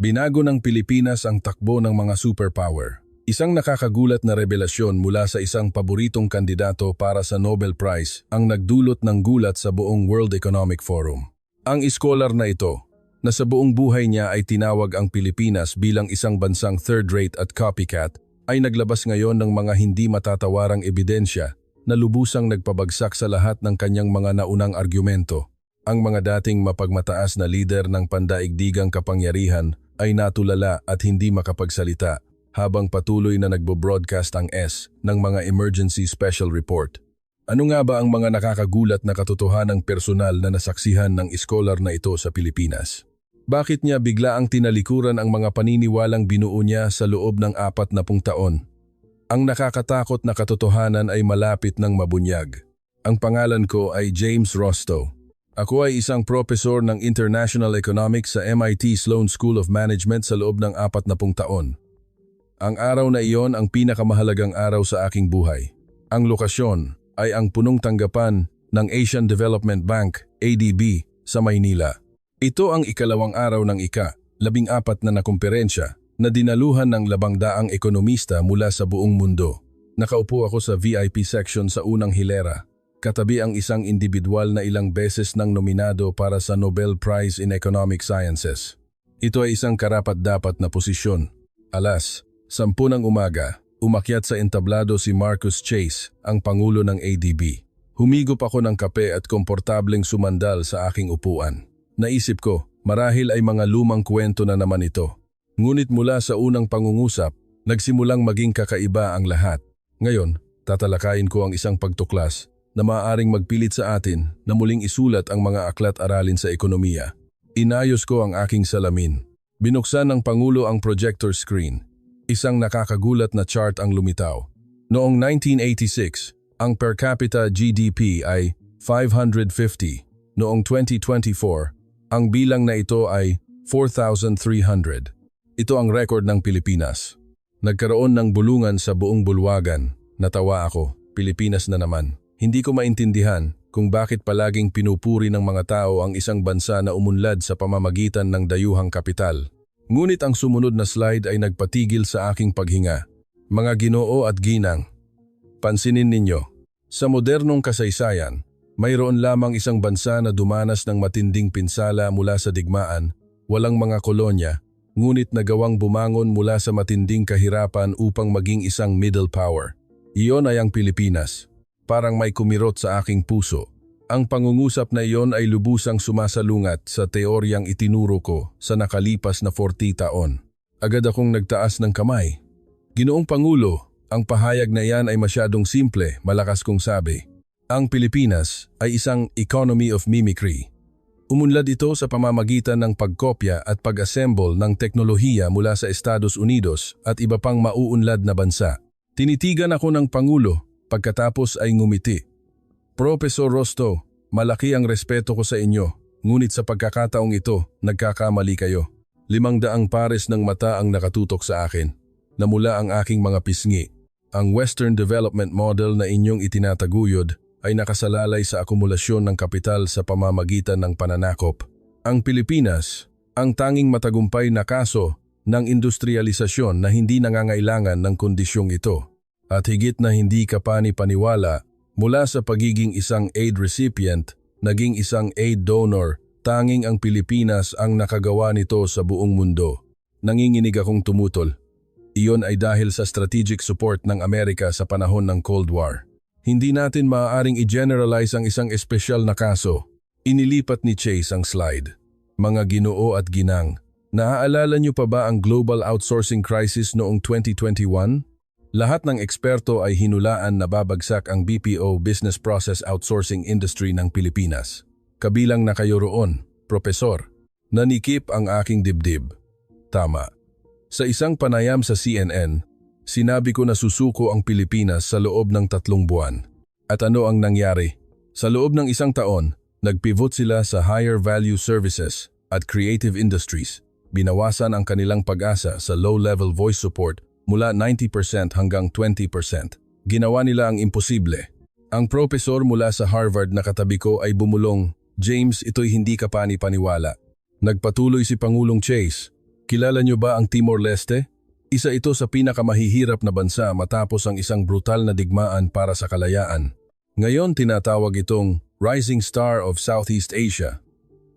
Binago ng Pilipinas ang takbo ng mga superpower. Isang nakakagulat na revelasyon mula sa isang paboritong kandidato para sa Nobel Prize ang nagdulot ng gulat sa buong World Economic Forum. Ang iskolar na ito, na sa buong buhay niya ay tinawag ang Pilipinas bilang isang bansang third-rate at copycat, ay naglabas ngayon ng mga hindi matatawarang ebidensya na lubusang nagpabagsak sa lahat ng kanyang mga naunang argumento. Ang mga dating mapagmataas na lider ng pandaigdigang kapangyarihan ay natulala at hindi makapagsalita habang patuloy na nagbo-broadcast ang ng mga emergency special report. Ano nga ba ang mga nakakagulat na katotohanang personal na nasaksihan ng iskolar na ito sa Pilipinas? Bakit niya bigla ang tinalikuran ang mga paniniwalang binuo niya sa loob ng 40 taon? Ang nakakatakot na katotohanan ay malapit ng mabunyag. Ang pangalan ko ay James Rostow. Ako ay isang profesor ng International Economics sa MIT Sloan School of Management sa loob ng 40 taon. Ang araw na iyon ang pinakamahalagang araw sa aking buhay. Ang lokasyon ay ang punong tanggapan ng Asian Development Bank, ADB, sa Maynila. Ito ang ikalawang araw ng ika-14 na kumperensya na dinaluhan ng 200 ekonomista mula sa buong mundo. Nakaupo ako sa VIP section sa unang hilera, katabi ang isang individual na ilang beses nang nominado para sa Nobel Prize in Economic Sciences. Ito ay isang karapat-dapat na posisyon. Alas 10 ng umaga, umakyat sa entablado si Marcus Chase, ang pangulo ng ADB. Humigop ako ng kape at komportableng sumandal sa aking upuan. Naisip ko, marahil ay mga lumang kwento na naman ito. Ngunit mula sa unang pangungusap, nagsimulang maging kakaiba ang lahat. Ngayon, tatalakayin ko ang isang pagtuklas na maaaring magpilit sa atin na muling isulat ang mga aklat-aralin sa ekonomiya. Inayos ko ang aking salamin. Binuksan ng Pangulo ang projector screen. Isang nakakagulat na chart ang lumitaw. Noong 1986, ang per capita GDP ay 550. Noong 2024, ang bilang na ito ay 4,300. Ito ang record ng Pilipinas. Nagkaroon ng bulungan sa buong bulwagan. Natawa ako, Pilipinas na naman. Hindi ko maintindihan kung bakit palaging pinupuri ng mga tao ang isang bansa na umunlad sa pamamagitan ng dayuhang kapital. Ngunit ang sumunod na slide ay nagpatigil sa aking paghinga. Mga Ginoo at ginang, pansinin ninyo, sa modernong kasaysayan, mayroon lamang isang bansa na dumanas ng matinding pinsala mula sa digmaan, walang mga kolonya, ngunit nagawang bumangon mula sa matinding kahirapan upang maging isang middle power. Iyon ay ang Pilipinas. Parang may kumirot sa aking puso. Ang pangungusap na iyon ay lubusang sumasalungat sa teoryang itinuro ko sa nakalipas na 40 taon. Agad akong nagtaas ng kamay. Ginoong Pangulo, ang pahayag na iyan ay masyadong simple, malakas kong sabi. Ang Pilipinas ay isang economy of mimicry. Umunlad ito sa pamamagitan ng pagkopya at pag-assemble ng teknolohiya mula sa Estados Unidos at iba pang mauunlad na bansa. Tinitigan ako ng Pangulo, pagkatapos ay ngumiti. Profesor Rostow, malaki ang respeto ko sa inyo, ngunit sa pagkakataong ito, nagkakamali kayo. 500 pares ng mata ang nakatutok sa akin. Namula ang aking mga pisngi. Ang Western Development Model na inyong itinataguyod ay nakasalalay sa akumulasyon ng kapital sa pamamagitan ng pananakop. Ang Pilipinas, ang tanging matagumpay na kaso ng industrialisasyon na hindi nangangailangan ng kondisyong ito. At higit na hindi ka pani-paniwala, mula sa pagiging isang aid recipient, naging isang aid donor, tanging ang Pilipinas ang nakagawa nito sa buong mundo. Nanginginig akong tumutol. Iyon ay dahil sa strategic support ng Amerika sa panahon ng Cold War. Hindi natin maaaring i-generalize ang isang espesyal na kaso. Inilipat ni Chase ang slide. Mga Ginoo at ginang, naaalala niyo pa ba ang global outsourcing crisis noong 2021? Lahat ng eksperto ay hinulaan na babagsak ang BPO Business Process Outsourcing Industry ng Pilipinas. Kabilang na kayo roon, Propesor. Nanikip ang aking dibdib. Tama. Sa isang panayam sa CNN, sinabi ko na susuko ang Pilipinas sa loob ng 3 buwan. At ano ang nangyari? Sa loob ng 1 taon, nagpivot sila sa higher value services at creative industries. Binawasan ang kanilang pag-asa sa low-level voice support mula 90% hanggang 20%. Ginawa nila ang imposible. Ang profesor mula sa Harvard na katabi ko ay bumulong, James, ito'y hindi ka pani-paniwala. Nagpatuloy si Pangulong Chase, Kilala niyo ba ang Timor-Leste? Isa ito sa pinakamahihirap na bansa matapos ang isang brutal na digmaan para sa kalayaan. Ngayon tinatawag itong Rising Star of Southeast Asia.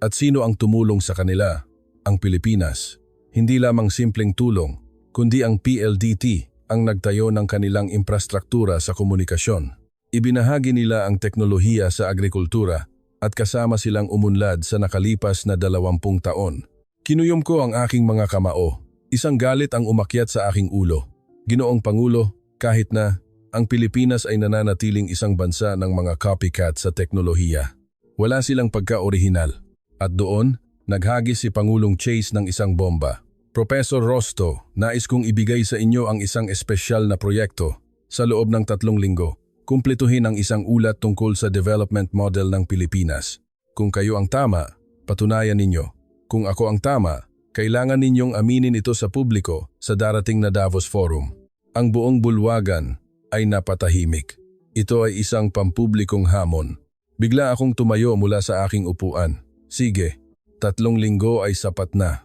At sino ang tumulong sa kanila? Ang Pilipinas. Hindi lamang simpleng tulong, kundi ang PLDT ang nagtayo ng kanilang infrastruktura sa komunikasyon. Ibinahagi nila ang teknolohiya sa agrikultura at kasama silang umunlad sa nakalipas na 20 taon. Kinuyom ko ang aking mga kamao. Isang galit ang umakyat sa aking ulo. Ginoong Pangulo, kahit na ang Pilipinas ay nananatiling isang bansa ng mga copycat sa teknolohiya. Wala silang pagka-orihinal. At doon, naghagis si Pangulong Chase ng isang bomba. Professor Rosto, nais kong ibigay sa inyo ang isang espesyal na proyekto. Sa loob ng 3 linggo, kumpletuhin ang isang ulat tungkol sa development model ng Pilipinas. Kung kayo ang tama, patunayan ninyo. Kung ako ang tama, kailangan ninyong aminin ito sa publiko sa darating na Davos Forum. Ang buong bulwagan ay napatahimik. Ito ay isang pampublikong hamon. Bigla akong tumayo mula sa aking upuan. Sige, 3 linggo ay sapat na.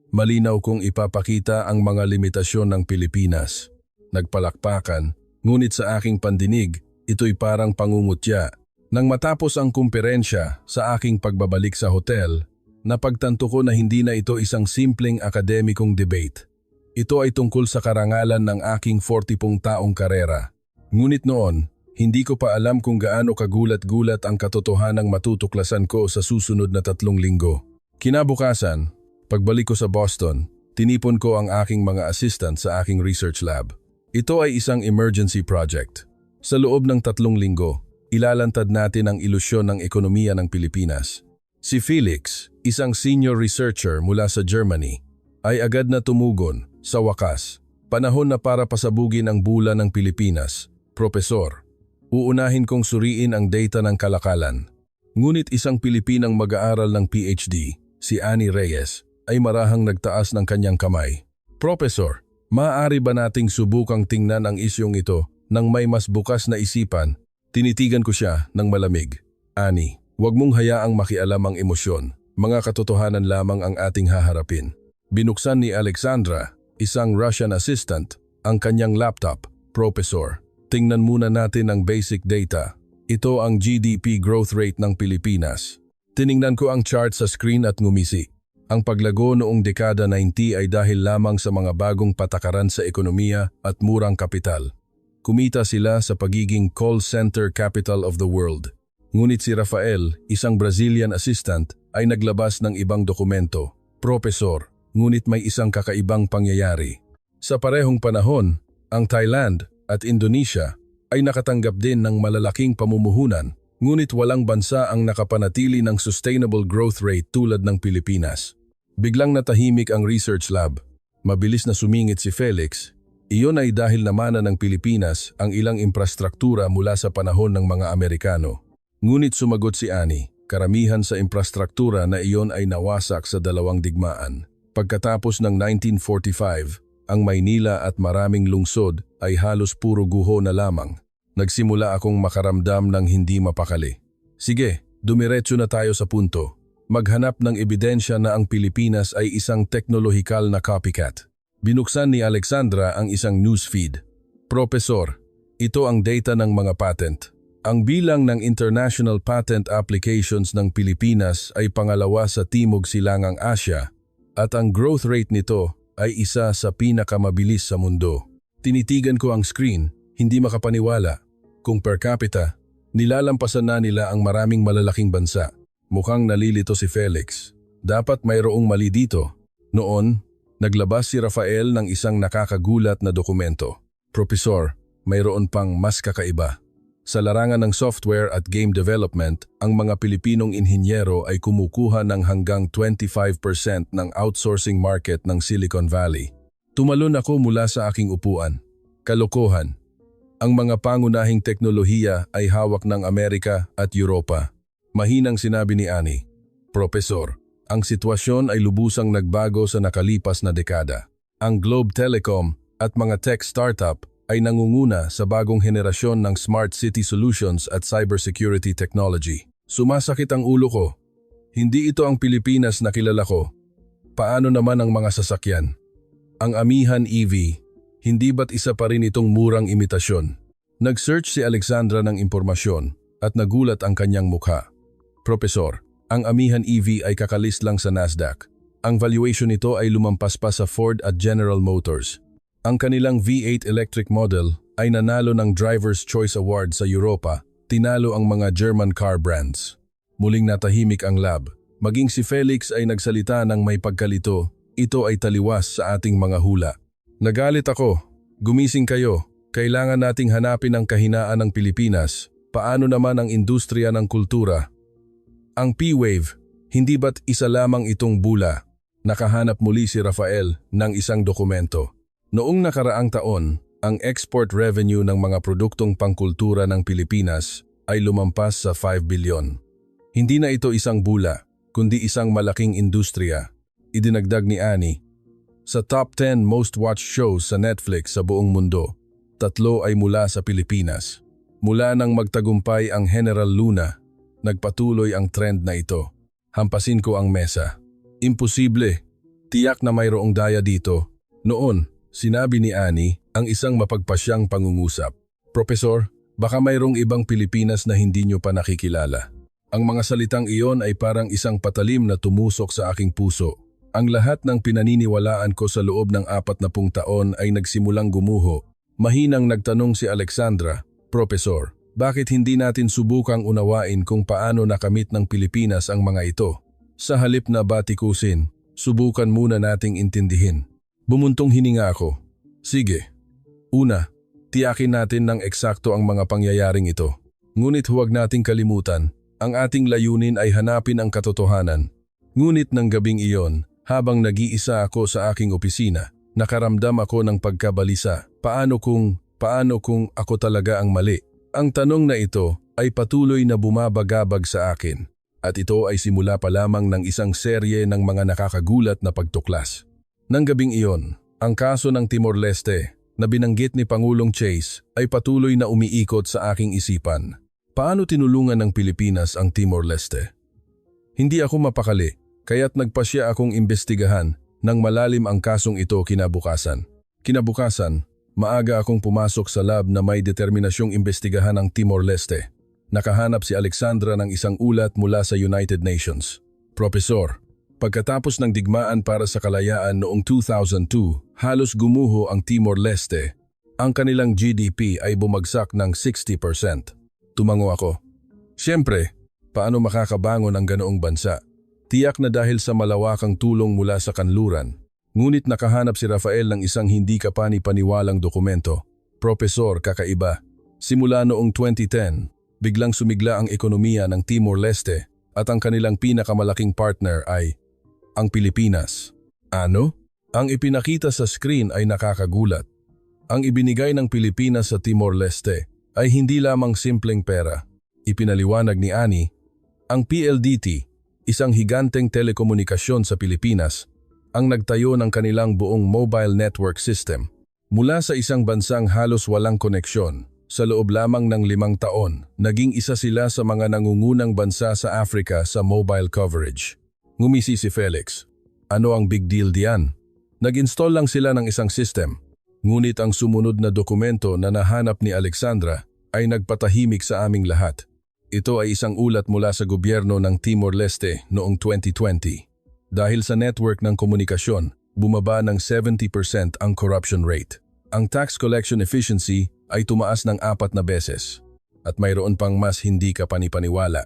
Malinaw kong ipapakita ang mga limitasyon ng Pilipinas. Nagpalakpakan, ngunit sa aking pandinig, ito'y parang pangungutya. Nang matapos ang kumperensya sa aking pagbabalik sa hotel, napagtanto ko na hindi na ito isang simpleng akademikong debate. Ito ay tungkol sa karangalan ng aking 40 taong karera. Ngunit noon, hindi ko pa alam kung gaano kagulat-gulat ang katotohanang matutuklasan ko sa susunod na 3 linggo. Kinabukasan, pagbalik ko sa Boston, tinipon ko ang aking mga assistant sa aking research lab. Ito ay isang emergency project. Sa loob ng 3 linggo, ilalantad natin ang ilusyon ng ekonomiya ng Pilipinas. Si Felix, isang senior researcher mula sa Germany, ay agad na tumugon. Sa wakas, panahon na para pasabugin ang bula ng Pilipinas. Profesor, uunahin kong suriin ang data ng kalakalan. Ngunit isang Pilipinang mag-aaral ng PhD, si Annie Reyes, ay marahang nagtaas ng kanyang kamay. Profesor, maaari ba nating subukang tingnan ang isyong ito nang may mas bukas na isipan? Tinitigan ko siya ng malamig. Annie, huwag mong hayaang makialam ang emosyon. Mga katotohanan lamang ang ating haharapin. Binuksan ni Alexandra, isang Russian assistant, ang kanyang laptop. Professor, tingnan muna natin ang basic data. Ito ang GDP growth rate ng Pilipinas. Tiningnan ko ang chart sa screen at ngumisi. Ang paglago noong dekada 90 ay dahil lamang sa mga bagong patakaran sa ekonomiya at murang kapital. Kumita sila sa pagiging call center capital of the world. Ngunit si Rafael, isang Brazilian assistant, ay naglabas ng ibang dokumento. Professor, ngunit may isang kakaibang pangyayari. Sa parehong panahon, ang Thailand at Indonesia ay nakatanggap din ng malalaking pamumuhunan, ngunit walang bansa ang nakapanatili ng sustainable growth rate tulad ng Pilipinas. Biglang natahimik ang research lab. Mabilis na sumingit si Felix. Iyon ay dahil namana ng Pilipinas ang ilang infrastruktura mula sa panahon ng mga Amerikano. Ngunit sumagot si Annie. Karamihan sa infrastruktura na iyon ay nawasak sa 2 digmaan. Pagkatapos ng 1945, ang Maynila at maraming lungsod ay halos puro guho na lamang. Nagsimula akong makaramdam ng hindi mapakali. Sige, dumiretso na tayo sa punto. Maghanap ng ebidensya na ang Pilipinas ay isang teknolohikal na copycat. Binuksan ni Alexandra ang isang newsfeed. Professor, ito ang data ng mga patent. Ang bilang ng international patent applications ng Pilipinas ay pangalawa sa Timog Silangang Asya at ang growth rate nito ay isa sa pinakamabilis sa mundo. Tinitigan ko ang screen, hindi makapaniwala. Kung per capita, nilalampasan na nila ang maraming malalaking bansa. Mukhang nalilito si Felix. Dapat mayroong mali dito. Noon, naglabas si Rafael ng isang nakakagulat na dokumento. Professor, mayroon pang mas kakaiba. Sa larangan ng software at game development, ang mga Pilipinong inhinyero ay kumukuha ng hanggang 25% ng outsourcing market ng Silicon Valley. Tumalon ako mula sa aking upuan. Kalokohan. Ang mga pangunahing teknolohiya ay hawak ng Amerika at Europa. Mahinang sinabi ni Annie. Professor, ang sitwasyon ay lubusang nagbago sa nakalipas na dekada. Ang Globe Telecom at mga tech startup ay nangunguna sa bagong henerasyon ng smart city solutions at cybersecurity technology. Sumasakit ang ulo ko. Hindi ito ang Pilipinas na kilala ko. Paano naman ang mga sasakyan? Ang Amihan EV, hindi ba't isa pa rin itong murang imitasyon? Nag-search si Alexandra ng impormasyon at nagulat ang kanyang mukha. Profesor, ang Amihan EV ay kakalist lang sa Nasdaq. Ang valuation nito ay lumampas pa sa Ford at General Motors. Ang kanilang V8 electric model ay nanalo ng Driver's Choice Award sa Europa, tinalo ang mga German car brands. Muling natahimik ang lab. Maging si Felix ay nagsalita ng may pagkalito, ito ay taliwas sa ating mga hula. Nagalit ako. Gumising kayo. Kailangan nating hanapin ang kahinaan ng Pilipinas. Paano naman ang industriya ng kultura? Ang P-Wave, hindi ba't isa lamang itong bula? Nakahanap muli si Rafael ng isang dokumento. Noong nakaraang taon, ang export revenue ng mga produktong pangkultura ng Pilipinas ay lumampas sa 5 bilyon. Hindi na ito isang bula, kundi isang malaking industriya. Idinagdag ni Annie. Sa top 10 most watched shows sa Netflix sa buong mundo, 3 ay mula sa Pilipinas. Mula nang magtagumpay ang General Luna, nagpatuloy ang trend na ito. Hampasin ko ang mesa. Imposible. Tiyak na mayroong daya dito. Noon, sinabi ni Annie ang isang mapagpasyang pangungusap. Profesor, baka mayroong ibang Pilipinas na hindi nyo pa nakikilala. Ang mga salitang iyon ay parang isang patalim na tumusok sa aking puso. Ang lahat ng pinaniniwalaan ko sa loob ng 40 taon ay nagsimulang gumuho. Mahinang nagtanong si Alexandra, Profesor, bakit hindi natin subukang unawain kung paano nakamit ng Pilipinas ang mga ito? Sa halip na batikusin, subukan muna nating intindihin. Bumuntong hininga ako. Sige. Una, tiyakin natin ng eksakto ang mga pangyayaring ito. Ngunit huwag nating kalimutan, ang ating layunin ay hanapin ang katotohanan. Ngunit ng gabing iyon, habang nag-iisa ako sa aking opisina, nakaramdam ako ng pagkabalisa. Paano kung ako talaga ang mali? Ang tanong na ito ay patuloy na bumabagabag sa akin. At ito ay simula pa lamang ng isang serye ng mga nakakagulat na pagtuklas. Nang gabing iyon, ang kaso ng Timor-Leste na binanggit ni Pangulong Chase ay patuloy na umiikot sa aking isipan. Paano tinulungan ng Pilipinas ang Timor-Leste? Hindi ako mapakali, kaya't nagpasya akong imbestigahan nang malalim ang kasong ito kinabukasan. Kinabukasan, maaga akong pumasok sa lab na may determinasyong imbestigahan ang Timor-Leste. Nakahanap si Alexandra ng isang ulat mula sa United Nations. Profesor, pagkatapos ng digmaan para sa kalayaan noong 2002, halos gumuho ang Timor-Leste. Ang kanilang GDP ay bumagsak ng 60%. Tumango ako. Siyempre, paano makakabangon ang ganoong bansa? Tiyak na dahil sa malawakang tulong mula sa kanluran. Ngunit nakahanap si Rafael ng isang hindi kapani-paniwalang dokumento. Profesor, kakaiba. Simula noong 2010, biglang sumigla ang ekonomiya ng Timor-Leste at ang kanilang pinakamalaking partner ay ang Pilipinas. Ano? Ang ipinakita sa screen ay nakakagulat. Ang ibinigay ng Pilipinas sa Timor-Leste ay hindi lamang simpleng pera. Ipinaliwanag ni Annie, ang PLDT, isang higanteng telekomunikasyon sa Pilipinas, ang nagtayo ng kanilang buong mobile network system. Mula sa isang bansang halos walang koneksyon, sa loob lamang ng 5 taon, naging isa sila sa mga nangungunang bansa sa Africa sa mobile coverage. Ngumisi si Felix. Ano ang big deal diyan? Nag-install lang sila ng isang system. Ngunit ang sumunod na dokumento na nahanap ni Alexandra ay nagpatahimik sa aming lahat. Ito ay isang ulat mula sa gobyerno ng Timor-Leste noong 2020. Dahil sa network ng komunikasyon, bumaba ng 70% ang corruption rate. Ang tax collection efficiency ay tumaas ng 4 na beses. At mayroon pang mas hindi kapani-paniwala.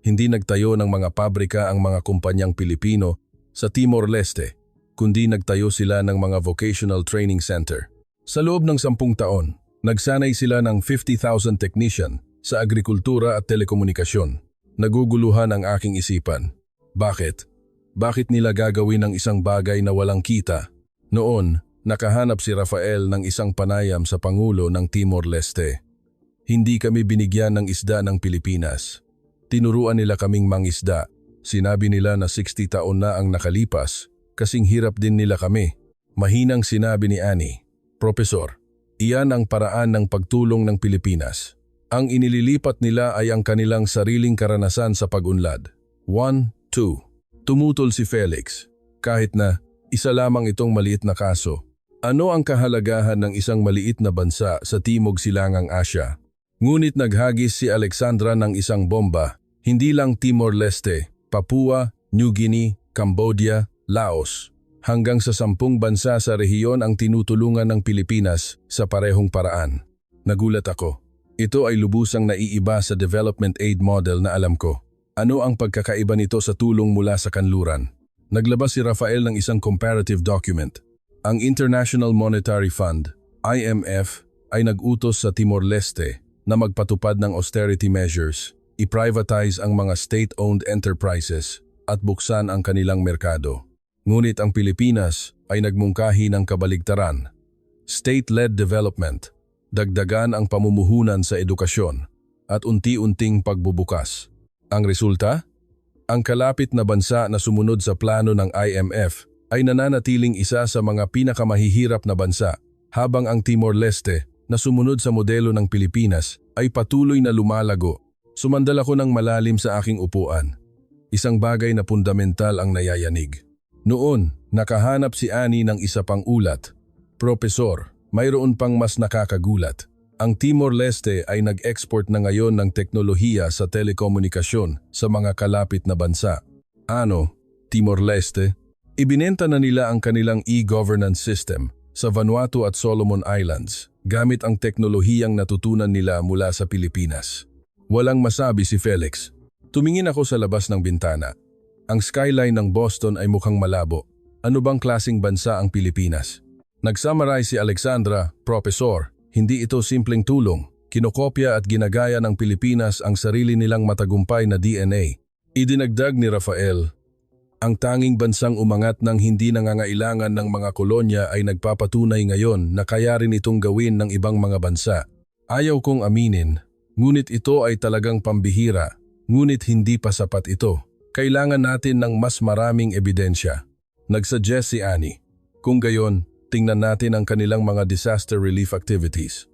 Hindi nagtayo ng mga pabrika ang mga kumpanyang Pilipino sa Timor-Leste, kundi nagtayo sila ng mga vocational training center. Sa loob ng 10 taon, nagsanay sila ng 50,000 technician sa agrikultura at telekomunikasyon. Naguguluhan ang aking isipan. Bakit? Bakit nila gagawin ang isang bagay na walang kita? Noon, nakahanap si Rafael ng isang panayam sa Pangulo ng Timor-Leste. Hindi kami binigyan ng isda ng Pilipinas. Tinuruan nila kaming mangisda. Sinabi nila na 60 taon na ang nakalipas, kasing hirap din nila kami. Mahinang sinabi ni Annie, Profesor, iyan ang paraan ng pagtulong ng Pilipinas. Ang inililipat nila ay ang kanilang sariling karanasan sa pag-unlad. 1, 2. Tumutol si Felix. Kahit na isa lamang itong maliit na kaso, ano ang kahalagahan ng isang maliit na bansa sa Timog Silangang Asya? Ngunit naghagis si Alexandra ng isang bomba, hindi lang Timor-Leste, Papua, New Guinea, Cambodia, Laos. Hanggang sa 10 bansa sa rehiyon ang tinutulungan ng Pilipinas sa parehong paraan. Nagulat ako. Ito ay lubusang naiiba sa development aid model na alam ko. Ano ang pagkakaiba nito sa tulong mula sa kanluran? Naglabas si Rafael ng isang comparative document. Ang International Monetary Fund, IMF, ay nag-utos sa Timor-Leste na magpatupad ng austerity measures, i-privatize ang mga state-owned enterprises at buksan ang kanilang merkado. Ngunit ang Pilipinas ay nagmungkahi ng kabaligtaran. State-led development, dagdagan ang pamumuhunan sa edukasyon, at unti-unting pagbubukas. Ang resulta? Ang kalapit na bansa na sumunod sa plano ng IMF ay nananatiling isa sa mga pinakamahihirap na bansa, habang ang Timor-Leste na sumunod sa modelo ng Pilipinas ay patuloy na lumalago. Sumandal ako ng malalim sa aking upuan. Isang bagay na fundamental ang nayayanig. Noon, nakahanap si Annie ng isa pang ulat. Profesor, mayroon pang mas nakakagulat. Ang Timor-Leste ay nag-export na ngayon ng teknolohiya sa telekomunikasyon sa mga kalapit na bansa. Ano? Timor-Leste? Ibinenta na nila ang kanilang e-governance system sa Vanuatu at Solomon Islands gamit ang teknolohiyang natutunan nila mula sa Pilipinas. Walang masabi si Felix. Tumingin ako sa labas ng bintana. Ang skyline ng Boston ay mukhang malabo. Ano bang klasing bansa ang Pilipinas? Nag-summarize si Alexandra, Profesor, hindi ito simpleng tulong. Kinokopya at ginagaya ng Pilipinas ang sarili nilang matagumpay na DNA. Idinagdag ni Rafael, ang tanging bansang umangat ng hindi nangangailangan ng mga kolonya ay nagpapatunay ngayon na kaya rin itong gawin ng ibang mga bansa. Ayaw kong aminin, ngunit ito ay talagang pambihira, ngunit hindi pa sapat ito. Kailangan natin ng mas maraming ebidensya. Nagsuggest si Annie. Kung gayon, tingnan natin ang kanilang mga disaster relief activities.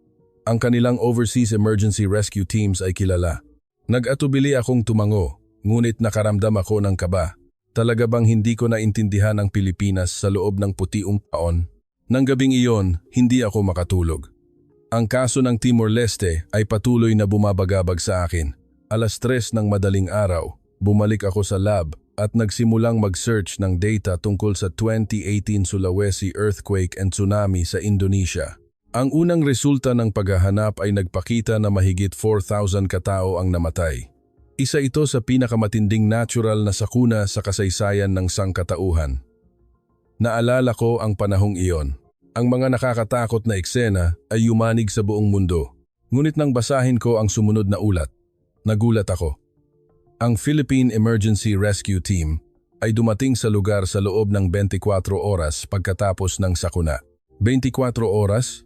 Ang kanilang overseas emergency rescue teams ay kilala. Nag-atubili akong tumango, ngunit nakaramdam ako ng kaba. Talaga bang hindi ko naintindihan ang Pilipinas sa loob ng putiong taon? Nang gabing iyon, hindi ako makatulog. Ang kaso ng Timor-Leste ay patuloy na bumabagabag sa akin. 3:00 ng madaling araw, bumalik ako sa lab at nagsimulang mag-search ng data tungkol sa 2018 Sulawesi earthquake and tsunami sa Indonesia. Ang unang resulta ng paghahanap ay nagpakita na mahigit 4,000 katao ang namatay. Isa ito sa pinakamatinding natural na sakuna sa kasaysayan ng sangkatauhan. Naalala ko ang panahong iyon. Ang mga nakakatakot na eksena ay yumanig sa buong mundo. Ngunit nang basahin ko ang sumunod na ulat, nagulat ako. Ang Philippine Emergency Rescue Team ay dumating sa lugar sa loob ng 24 oras pagkatapos ng sakuna. 24 oras?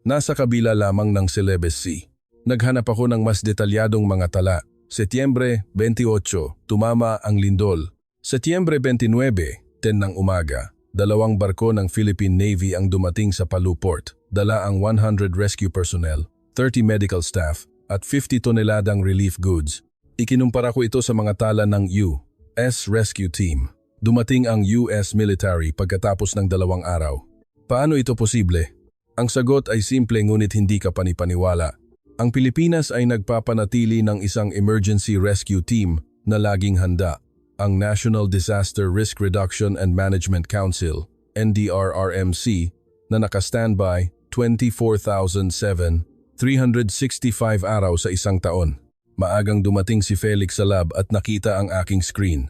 Nasa kabila lamang ng Celebes Sea. Naghanap ako ng mas detalyadong mga tala. Setyembre 28, tumama ang lindol. Setyembre 29, 10 ng umaga, 2 barko ng Philippine Navy ang dumating sa Palu Port. Dala ang 100 rescue personnel, 30 medical staff, at 50 toneladang relief goods. Ikinumpara ko ito sa mga tala ng U.S. Rescue Team. Dumating ang U.S. military pagkatapos ng 2 araw. Paano ito posible? Ang sagot ay simple ngunit hindi ka panipaniwala. Ang Pilipinas ay nagpapanatili ng isang emergency rescue team na laging handa, ang National Disaster Risk Reduction and Management Council, NDRRMC, na naka-standby 24,700, 365 araw sa isang taon. Maagang dumating si Felix sa lab at nakita ang aking screen.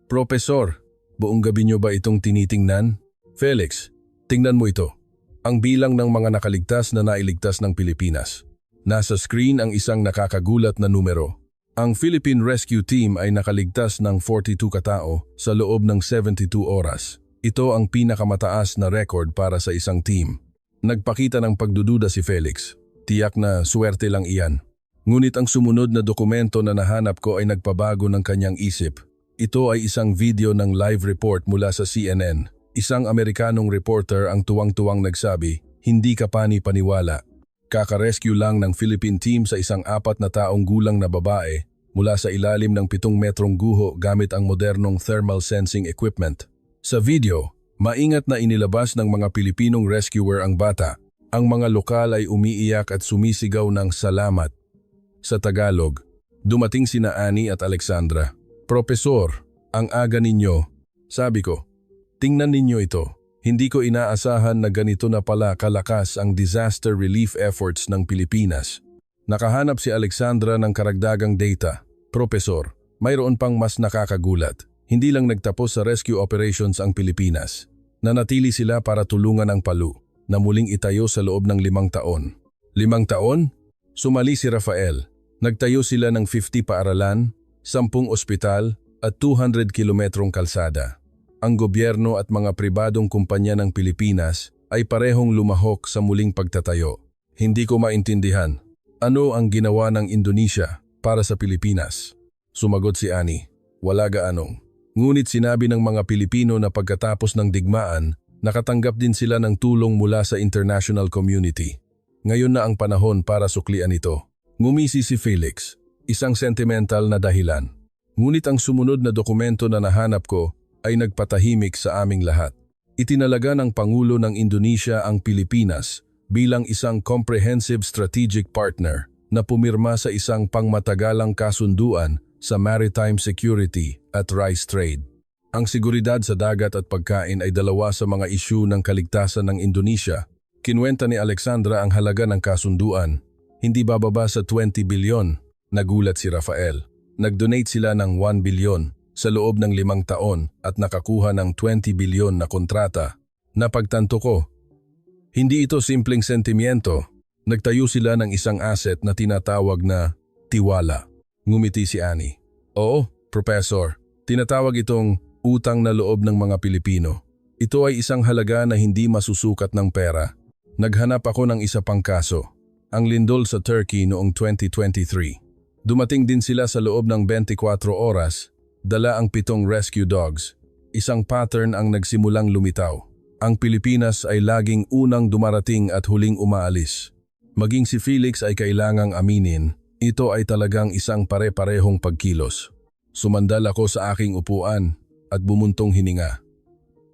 Profesor, buong gabi niyo ba itong tinitingnan? Felix, tingnan mo ito. Ang bilang ng mga nakaligtas na nailigtas ng Pilipinas. Nasa screen ang isang nakakagulat na numero. Ang Philippine Rescue Team ay nakaligtas ng 42 katao sa loob ng 72 oras. Ito ang pinakamataas na record para sa isang team. Nagpakita ng pagdududa si Felix. Tiyak na swerte lang iyan. Ngunit ang sumunod na dokumento na nahanap ko ay nagpabago ng kanyang isip. Ito ay isang video ng live report mula sa CNN. Isang Amerikanong reporter ang tuwang-tuwang nagsabi, hindi ka pani-paniwala. Kaka-rescue lang ng Philippine team sa isang 4 na taong gulang na babae mula sa ilalim ng 7 metrong guho gamit ang modernong thermal sensing equipment. Sa video, maingat na inilabas ng mga Pilipinong rescuer ang bata. Ang mga lokal ay umiiyak at sumisigaw ng salamat. Sa Tagalog, dumating sina Annie at Alexandra. "Propesor, ang aga ninyo." Sabi ko, "Tingnan ninyo ito. Hindi ko inaasahan na ganito na pala kalakas ang disaster relief efforts ng Pilipinas." Nakahanap si Alexandra ng karagdagang data. "Propesor, mayroon pang mas nakakagulat. Hindi lang nagtapos sa rescue operations ang Pilipinas. Nanatili sila para tulungan ang Palu, na muling itayo sa loob ng 5 taon. 5 taon? Sumali si Rafael. Nagtayo sila ng 50 paaralan, 10 ospital at 200 kilometrong kalsada. Ang gobyerno at mga pribadong kumpanya ng Pilipinas ay parehong lumahok sa muling pagtatayo. Hindi ko maintindihan. Ano ang ginawa ng Indonesia para sa Pilipinas? Sumagot si Annie, "Wala gaanong." Ngunit sinabi ng mga Pilipino na pagkatapos ng digmaan, nakatanggap din sila ng tulong mula sa international community. Ngayon na ang panahon para suklian ito. Ngumisi si Felix, isang sentimental na dahilan. Ngunit ang sumunod na dokumento na nahanap ko ay nagpatahimik sa aming lahat. Itinalaga ng Pangulo ng Indonesia ang Pilipinas bilang isang comprehensive strategic partner na pumirma sa isang pangmatagalang kasunduan sa maritime security at rice trade. Ang seguridad sa dagat at pagkain ay dalawa sa mga isyu ng kaligtasan ng Indonesia. Kinuwenta ni Alexandra ang halaga ng kasunduan. Hindi bababa sa 20 bilyon, nagulat si Rafael. Nag-donate sila ng 1 bilyon sa loob ng 5 taon at nakakuha ng 20 bilyon na kontrata. Napagtanto ko, hindi ito simpleng sentimiento. Nagtayo sila ng isang asset na tinatawag na tiwala. Ngumiti si Annie. "Oo, Professor, tinatawag itong utang na loob ng mga Pilipino. Ito ay isang halaga na hindi masusukat ng pera." Naghanap ako ng isa pang kaso, ang lindol sa Turkey noong 2023. Dumating din sila sa loob ng 24 oras, dala ang 7 rescue dogs. Isang pattern ang nagsimulang lumitaw. Ang Pilipinas ay laging unang dumarating at huling umaalis. Maging si Felix ay kailangang aminin, ito ay talagang isang pare-parehong pagkilos. Sumandal ako sa aking upuan at bumuntong hininga.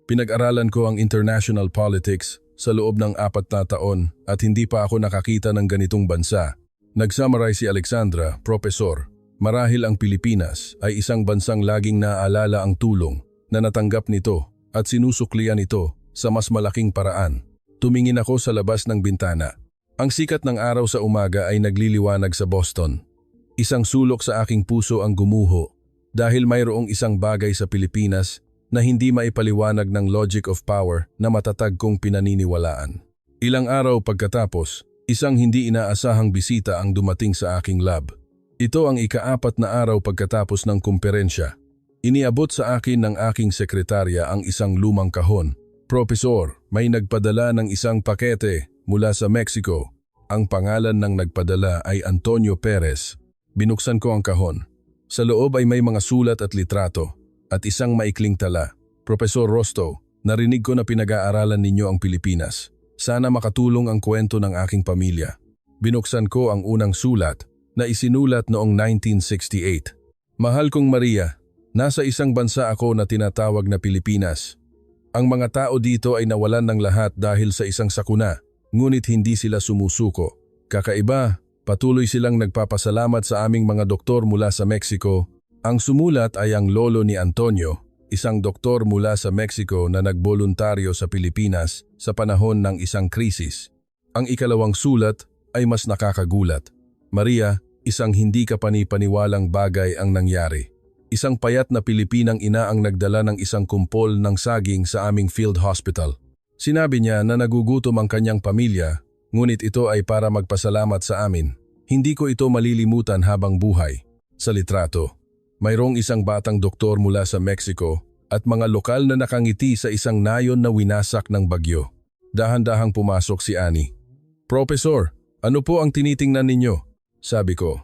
Pinag-aralan ko ang international politics sa loob ng 4 na taon at hindi pa ako nakakita ng ganitong bansa. Nag-summarize si Alexandra, "Profesor, marahil ang Pilipinas ay isang bansang laging naaalala ang tulong na natanggap nito at sinusuklian ito sa mas malaking paraan." Tumingin ako sa labas ng bintana. Ang sikat ng araw sa umaga ay nagliliwanag sa Boston. Isang sulok sa aking puso ang gumuho dahil mayroong isang bagay sa Pilipinas na hindi maipaliwanag ng logic of power na matatag kong pinaniniwalaan. Ilang araw pagkatapos, isang hindi inaasahang bisita ang dumating sa aking lab. Ito ang ika-4 na araw pagkatapos ng kumperensya. Iniabot sa akin ng aking sekretarya ang isang lumang kahon. "Profesor, may nagpadala ng isang pakete mula sa Mexico." Ang pangalan ng nagpadala ay Antonio Perez. Binuksan ko ang kahon. Sa loob ay may mga sulat at litrato at isang maikling tala. "Profesor Rosto, narinig ko na pinag-aaralan ninyo ang Pilipinas. Sana makatulong ang kwento ng aking pamilya." Binuksan ko ang unang sulat na isinulat noong 1968. "Mahal kong Maria, nasa isang bansa ako na tinatawag na Pilipinas. Ang mga tao dito ay nawalan ng lahat dahil sa isang sakuna, ngunit hindi sila sumusuko. Kakaiba, patuloy silang nagpapasalamat sa aming mga doktor mula sa Mexico." Ang sumulat ay ang lolo ni Antonio, isang doktor mula sa Mexico na nagboluntaryo sa Pilipinas sa panahon ng isang krisis. Ang ikalawang sulat ay mas nakakagulat. "Maria, isang hindi kapani-paniwalang bagay ang nangyari. Isang payat na Pilipinang ina ang nagdala ng isang kumpol ng saging sa aming field hospital. Sinabi niya na nagugutom ang kanyang pamilya, ngunit ito ay para magpasalamat sa amin. Hindi ko ito malilimutan habang buhay." Sa litrato, mayroong isang batang doktor mula sa Mexico at mga lokal na nakangiti sa isang nayon na winasak ng bagyo. Dahan-dahang pumasok si Annie. "Profesor, ano po ang tinitingnan ninyo?" Sabi ko.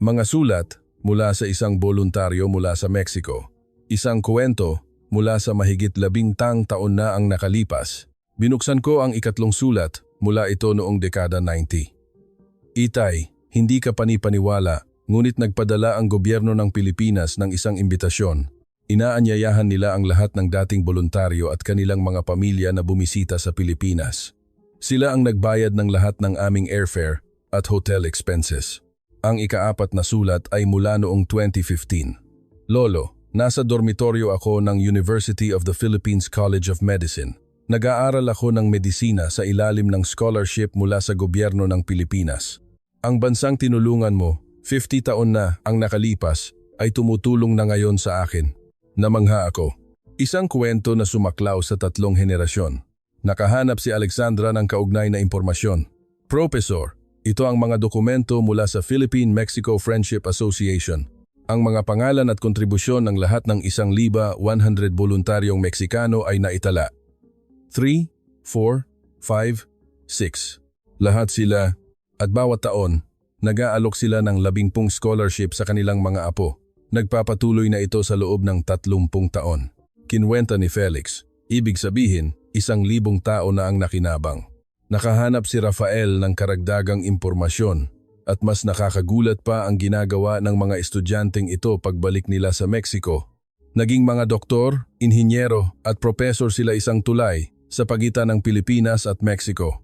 "Mga sulat mula sa isang boluntaryo mula sa Mexico. Isang kwento mula sa mahigit 10 taon na ang nakalipas." Binuksan ko ang ikatlong sulat mula ito noong dekada 90. "Itay, hindi ka panipaniwala, ngunit nagpadala ang gobyerno ng Pilipinas ng isang imbitasyon. Inaanyayahan nila ang lahat ng dating voluntaryo at kanilang mga pamilya na bumisita sa Pilipinas. Sila ang nagbayad ng lahat ng aming airfare at hotel expenses. Ang ika-4 na sulat ay mula noong 2015. Lolo, nasa dormitoryo ako ng University of the Philippines College of Medicine. Nag-aaral ako ng medisina sa ilalim ng scholarship mula sa gobyerno ng Pilipinas. Ang bansang tinulungan mo, 50 taon na ang nakalipas, ay tumutulong na ngayon sa akin. Namangha ako. Isang kwento na sumaklaw sa 3 henerasyon. Nakahanap si Alexandra ng kaugnay na impormasyon. Professor, ito ang mga dokumento mula sa Philippine-Mexico Friendship Association. Ang mga pangalan at kontribusyon ng lahat ng 1,100 voluntaryong Meksikano ay naitala. 3, 4, 5, 6. Lahat sila, at bawat taon, nag-aalok sila ng 10 scholarship sa kanilang mga apo. Nagpapatuloy na ito sa loob ng 30 taon. Kinwenta ni Felix, ibig sabihin, 1,000 tao na ang nakinabang. Nakahanap si Rafael ng karagdagang impormasyon. At mas nakakagulat pa ang ginagawa ng mga estudyanteng ito pagbalik nila sa Mexico. Naging mga doktor, inhinyero at propesor sila isang tulay sa pagitan ng Pilipinas at Mexico.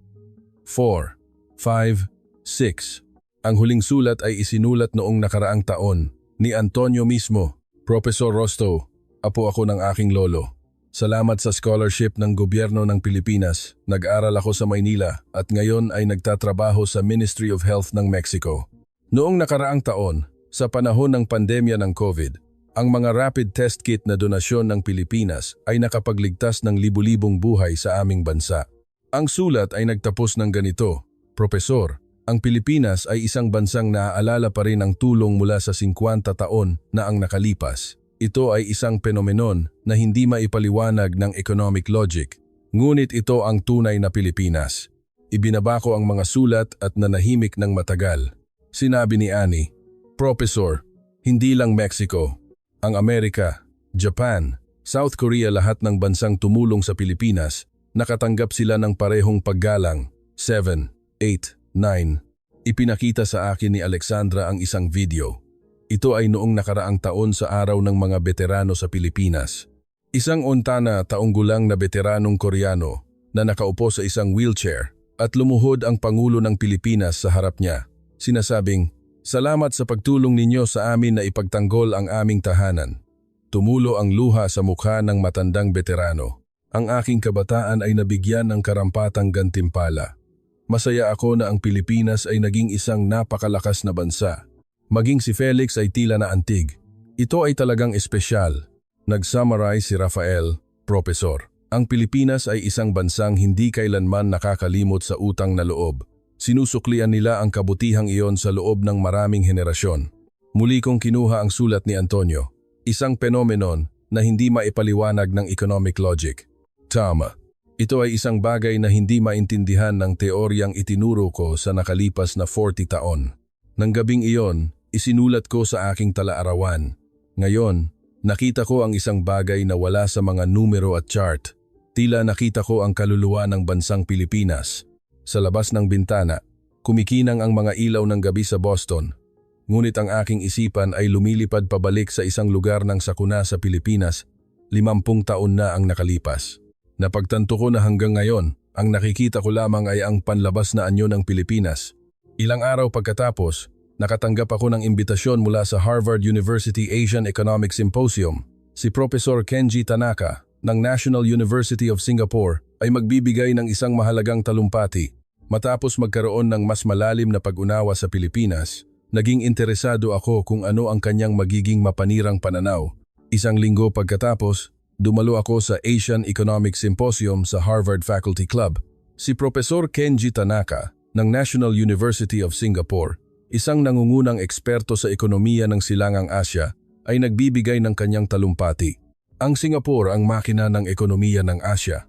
4, 5, 6. Ang huling sulat ay isinulat noong nakaraang taon ni Antonio mismo. Professor Rosto, apo ako ng aking lolo. Salamat sa scholarship ng gobyerno ng Pilipinas, nag-aral ako sa Maynila at ngayon ay nagtatrabaho sa Ministry of Health ng Mexico. Noong nakaraang taon, sa panahon ng pandemya ng COVID, ang mga rapid test kit na donasyon ng Pilipinas ay nakapagligtas ng libu-libong buhay sa aming bansa. Ang sulat ay nagtapos ng ganito, Profesor, ang Pilipinas ay isang bansang naaalala pa rin ang tulong mula sa 50 taon na ang nakalipas. Ito ay isang penomenon na hindi maipaliwanag ng economic logic, ngunit ito ang tunay na Pilipinas. Ibinaba ko ang mga sulat at nanahimik ng matagal. Sinabi ni Annie, Professor, hindi lang Mexico, ang Amerika, Japan, South Korea lahat ng bansang tumulong sa Pilipinas, nakatanggap sila ng parehong paggalang. 7, 8, 9. Ipinakita sa akin ni Alexandra ang isang video. Ito ay noong nakaraang taon sa araw ng mga veterano sa Pilipinas. Isang unta na taong gulang na veteranong Koreano na nakaupo sa isang wheelchair at lumuhod ang Pangulo ng Pilipinas sa harap niya. Sinasabing, salamat sa pagtulong ninyo sa amin na ipagtanggol ang aming tahanan. Tumulo ang luha sa mukha ng matandang veterano. Ang aking kabataan ay nabigyan ng karampatang gantimpala. Masaya ako na ang Pilipinas ay naging isang napakalakas na bansa. Maging si Felix ay tila na antig. Ito ay talagang espesyal. Nag-summarize si Rafael, Professor. Ang Pilipinas ay isang bansang hindi kailanman nakakalimot sa utang na loob. Sinusuklian nila ang kabutihang iyon sa loob ng maraming henerasyon. Muli kong kinuha ang sulat ni Antonio. Isang phenomenon na hindi maipaliwanag ng economic logic. Tama. Ito ay isang bagay na hindi maintindihan ng teoryang itinuro ko sa nakalipas na 40 taon. Nang gabing iyon, isinulat ko sa aking talaarawan. Ngayon, nakita ko ang isang bagay na wala sa mga numero at chart. Tila nakita ko ang kaluluwa ng bansang Pilipinas. Sa labas ng bintana, kumikinang ang mga ilaw ng gabi sa Boston. Ngunit ang aking isipan ay lumilipad pabalik sa isang lugar ng sakuna sa Pilipinas, 50 taon na ang nakalipas. Napagtanto ko na hanggang ngayon, ang nakikita ko lamang ay ang panlabas na anyo ng Pilipinas. Ilang araw pagkatapos, nakatanggap ako ng imbitasyon mula sa Harvard University Asian Economic Symposium. Si Professor Kenji Tanaka ng National University of Singapore ay magbibigay ng isang mahalagang talumpati. Matapos magkaroon ng mas malalim na pag-unawa sa Pilipinas, naging interesado ako kung ano ang kanyang magiging mapanirang pananaw. Isang linggo pagkatapos, dumalo ako sa Asian Economic Symposium sa Harvard Faculty Club. Si Professor Kenji Tanaka ng National University of Singapore, isang nangungunang eksperto sa ekonomiya ng Silangang Asya, ay nagbibigay ng kanyang talumpati. Ang Singapore ang makina ng ekonomiya ng Asya.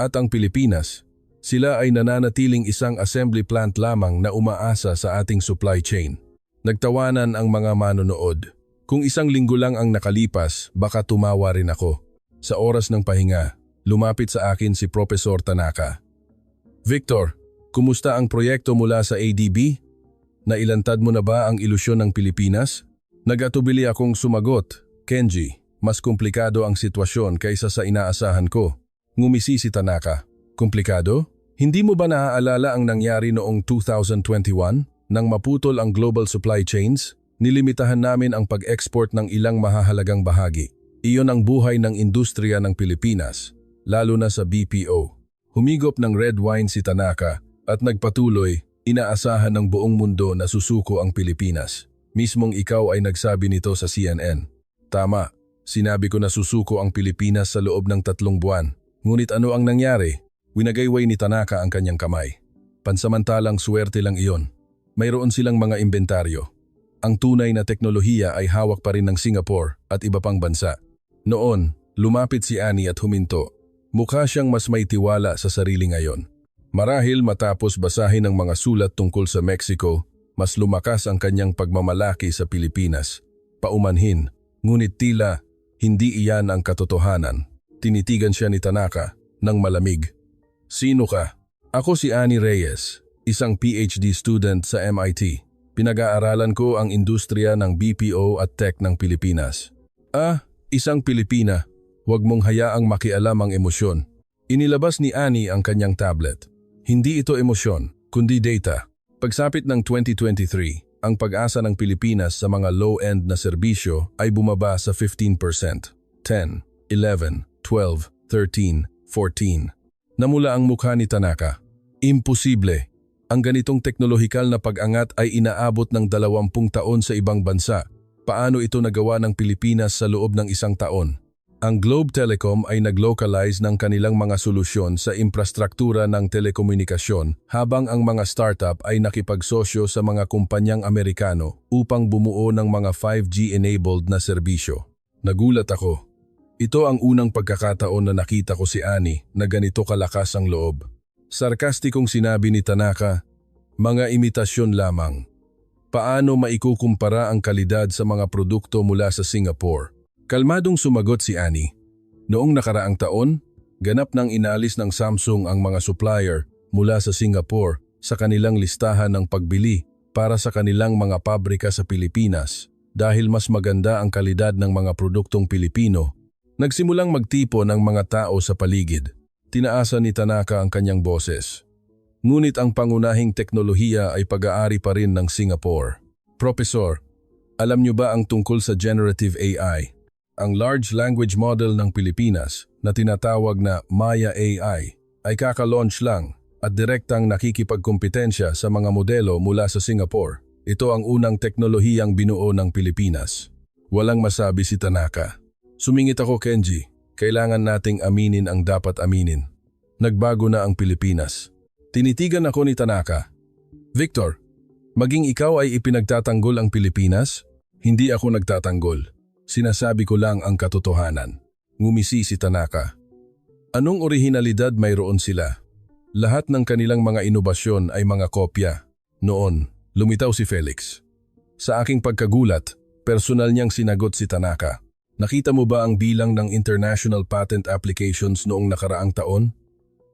At ang Pilipinas, sila ay nananatiling isang assembly plant lamang na umaasa sa ating supply chain. Nagtawanan ang mga manonood. Kung isang linggo lang ang nakalipas, baka tumawa rin ako. Sa oras ng pahinga, lumapit sa akin si Professor Tanaka. Victor, kumusta ang proyekto mula sa ADB? Nailantad mo na ba ang ilusyon ng Pilipinas? Nagatubili akong sumagot, Kenji. mas komplikado ang sitwasyon kaysa sa inaasahan ko. Ngumisi si Tanaka. Komplikado? Hindi mo ba naaalala ang nangyari noong 2021 nang maputol ang global supply chains? Nilimitahan namin ang pag-export ng ilang mahahalagang bahagi. Iyon ang buhay ng industriya ng Pilipinas, lalo na sa BPO. Humigop ng red wine si Tanaka at nagpatuloy, inaasahan ng buong mundo na susuko ang Pilipinas. Mismong ikaw ay nagsabi nito sa CNN. Tama, sinabi ko na susuko ang Pilipinas sa loob ng 3 buwan. Ngunit ano ang nangyari? Winagayway ni Tanaka ang kanyang kamay. Pansamantalang swerte lang iyon. Mayroon silang mga inventaryo. Ang tunay na teknolohiya ay hawak pa rin ng Singapore at iba pang bansa. Noon, lumapit si Annie at huminto. Mukha siyang mas may tiwala sa sarili ngayon. Marahil matapos basahin ang mga sulat tungkol sa Mexico, mas lumakas ang kanyang pagmamalaki sa Pilipinas. Paumanhin, ngunit tila hindi iyan ang katotohanan. Tinitigan siya ni Tanaka ng malamig. Sino ka? Ako si Annie Reyes, isang PhD student sa MIT. Pinag-aaralan ko ang industriya ng BPO at tech ng Pilipinas. Isang Pilipina. Huwag mong hayaang makialam ang emosyon. Inilabas ni Annie ang kanyang tablet. Hindi ito emosyon, kundi data. Pagsapit ng 2023, ang pag-asa ng Pilipinas sa mga low-end na serbisyo ay bumaba sa 15%. 10, 11, 12, 13, 14. Namula ang mukha ni Tanaka. Imposible. Ang ganitong teknolohikal na pag-angat ay inaabot ng 20 taon sa ibang bansa. Paano ito nagawa ng Pilipinas sa loob ng 1 taon? Ang Globe Telecom ay nag-localize ng kanilang mga solusyon sa infrastruktura ng telekomunikasyon habang ang mga startup ay nakipagsosyo sa mga kumpanyang Amerikano upang bumuo ng mga 5G-enabled na serbisyo. Nagulat ako. Ito ang unang pagkakataon na nakita ko si Annie na ganito kalakas ang loob. Sarkastikong sinabi ni Tanaka, mga imitasyon lamang. Paano maikukumpara ang kalidad sa mga produkto mula sa Singapore? Kalmadong sumagot si Annie. Noong nakaraang taon, ganap nang inalis ng Samsung ang mga supplier mula sa Singapore sa kanilang listahan ng pagbili para sa kanilang mga pabrika sa Pilipinas dahil mas maganda ang kalidad ng mga produktong Pilipino. Nagsimulang magtipo ng mga tao sa paligid. Tinaasan ni Tanaka ang kanyang boses. Ngunit ang pangunahing teknolohiya ay pag-aari pa rin ng Singapore. Professor, alam niyo ba ang tungkol sa generative AI? Ang large language model ng Pilipinas na tinatawag na Maya AI ay kaka-launch lang at direktang nakikipagkompetensya sa mga modelo mula sa Singapore. Ito ang unang teknolohiyang binuo ng Pilipinas. Walang masabi si Tanaka. Sumingit ako, Kenji. Kailangan nating aminin ang dapat aminin. Nagbago na ang Pilipinas. Tinitigan ako ni Tanaka. Victor, maging ikaw ay ipinagtatanggol ang Pilipinas? Hindi ako nagtatanggol. Sinasabi ko lang ang katotohanan. Ngumisi si Tanaka. Anong orihinalidad mayroon sila? Lahat ng kanilang mga inobasyon ay mga kopya. Noon, lumitaw si Felix. Sa aking pagkagulat, personal niyang sinagot si Tanaka. Nakita mo ba ang bilang ng international patent applications noong nakaraang taon?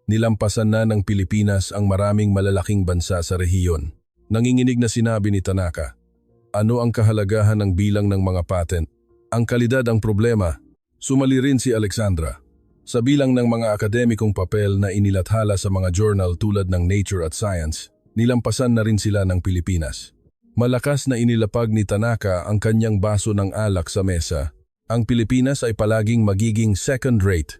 Nilampasan na ng Pilipinas ang maraming malalaking bansa sa rehiyon. Nanginginig na sinabi ni Tanaka. Ano ang kahalagahan ng bilang ng mga patent? Ang kalidad ang problema. Sumali rin si Alexandra. Sa bilang ng mga akademikong papel na inilathala sa mga journal tulad ng Nature at Science, nilampasan na rin sila ng Pilipinas. Malakas na inilapag ni Tanaka ang kanyang baso ng alak sa mesa. Ang Pilipinas ay palaging magiging second rate.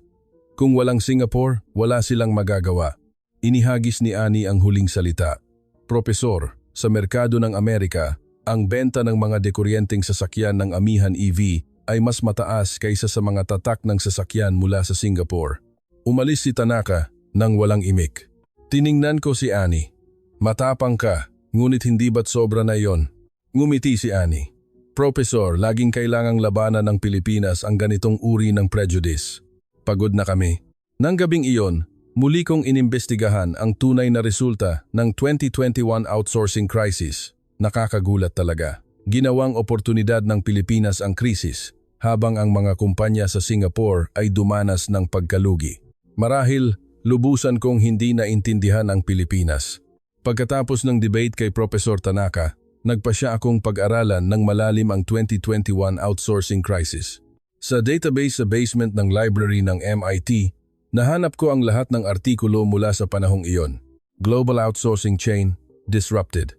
Kung walang Singapore, wala silang magagawa. Inihagis ni Annie ang huling salita. Profesor, sa merkado ng Amerika, ang benta ng mga dekuryenteng sasakyan ng Amihan EV ay mas mataas kaysa sa mga tatak ng sasakyan mula sa Singapore. Umalis si Tanaka nang walang imik. Tiningnan ko si Annie. Matapang ka, ngunit hindi ba't sobra na yon? Ngumiti si Annie. Profesor, laging kailangang labanan ng Pilipinas ang ganitong uri ng prejudice. Pagod na kami. Nang gabing iyon, muli kong inimbestigahan ang tunay na resulta ng 2021 outsourcing crisis. Nakakagulat talaga. Ginawang oportunidad ng Pilipinas ang krisis, habang ang mga kumpanya sa Singapore ay dumanas ng pagkalugi. Marahil, lubusan kong hindi naintindihan ang Pilipinas. Pagkatapos ng debate kay Professor Tanaka, nagpasya akong pag-aralan ng malalim ang 2021 outsourcing crisis. Sa database sa basement ng library ng MIT, nahanap ko ang lahat ng artikulo mula sa panahong iyon. Global outsourcing chain, disrupted.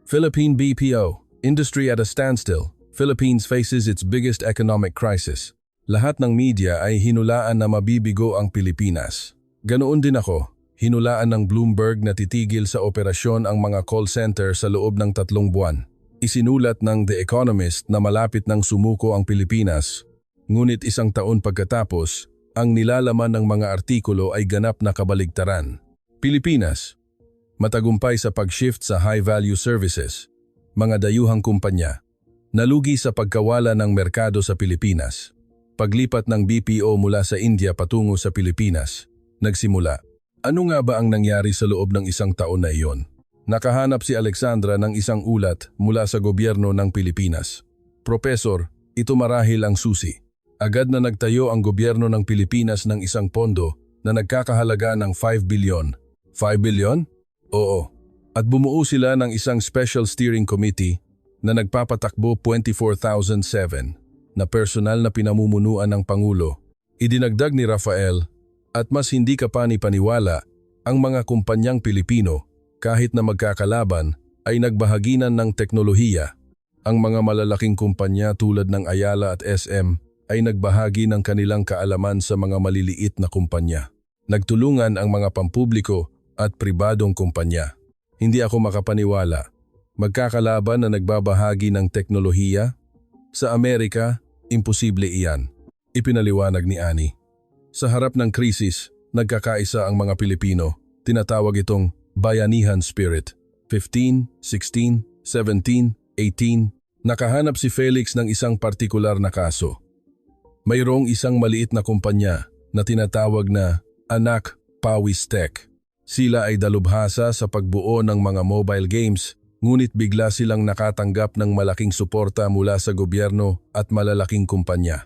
Philippine BPO, industry at a standstill. Philippines faces its biggest economic crisis. Lahat ng media ay hinulaan na mabibigo ang Pilipinas. Ganoon din ako, hinulaan ng Bloomberg na titigil sa operasyon ang mga call center sa loob ng 3 buwan. Isinulat ng The Economist na malapit nang sumuko ang Pilipinas. Ngunit 1 taon pagkatapos, ang nilalaman ng mga artikulo ay ganap na kabaligtaran. Pilipinas, matagumpay sa pag-shift sa high-value services. Mga dayuhang kumpanya, nalugi sa pagkawala ng merkado sa Pilipinas. Paglipat ng BPO mula sa India patungo sa Pilipinas, nagsimula. Ano nga ba ang nangyari sa loob ng 1 taon na iyon? Nakahanap si Alexandra ng isang ulat mula sa gobyerno ng Pilipinas. Profesor, ito marahil ang susi. Agad na nagtayo ang gobyerno ng Pilipinas ng isang pondo na nagkakahalaga ng 5 bilyon. 5 bilyon? Oo. At bumuo sila ng isang Special Steering Committee na nagpapatakbo 24,007 na personal na pinamumunuan ng Pangulo. Idinagdag ni Rafael, at mas hindi ka pa ni paniwala, ang mga kumpanyang Pilipino, kahit na magkakalaban, ay nagbahaginan ng teknolohiya. Ang mga malalaking kumpanya tulad ng Ayala at SM ay nagbahagi ng kanilang kaalaman sa mga maliliit na kumpanya. Nagtulungan ang mga pampubliko at pribadong kumpanya. Hindi ako makapaniwala. Magkakalaban na nagbabahagi ng teknolohiya? Sa Amerika, imposible iyan. Ipinaliwanag ni Annie. Sa harap ng krisis, nagkakaisa ang mga Pilipino. Tinatawag itong bayanihan spirit. 15, 16, 17, 18. Nakahanap si Felix ng isang partikular na kaso. Mayroong isang maliit na kumpanya na tinatawag na Anak Pawis Tech. Sila ay dalubhasa sa pagbuo ng mga mobile games, ngunit bigla silang nakatanggap ng malaking suporta mula sa gobyerno at malalaking kumpanya.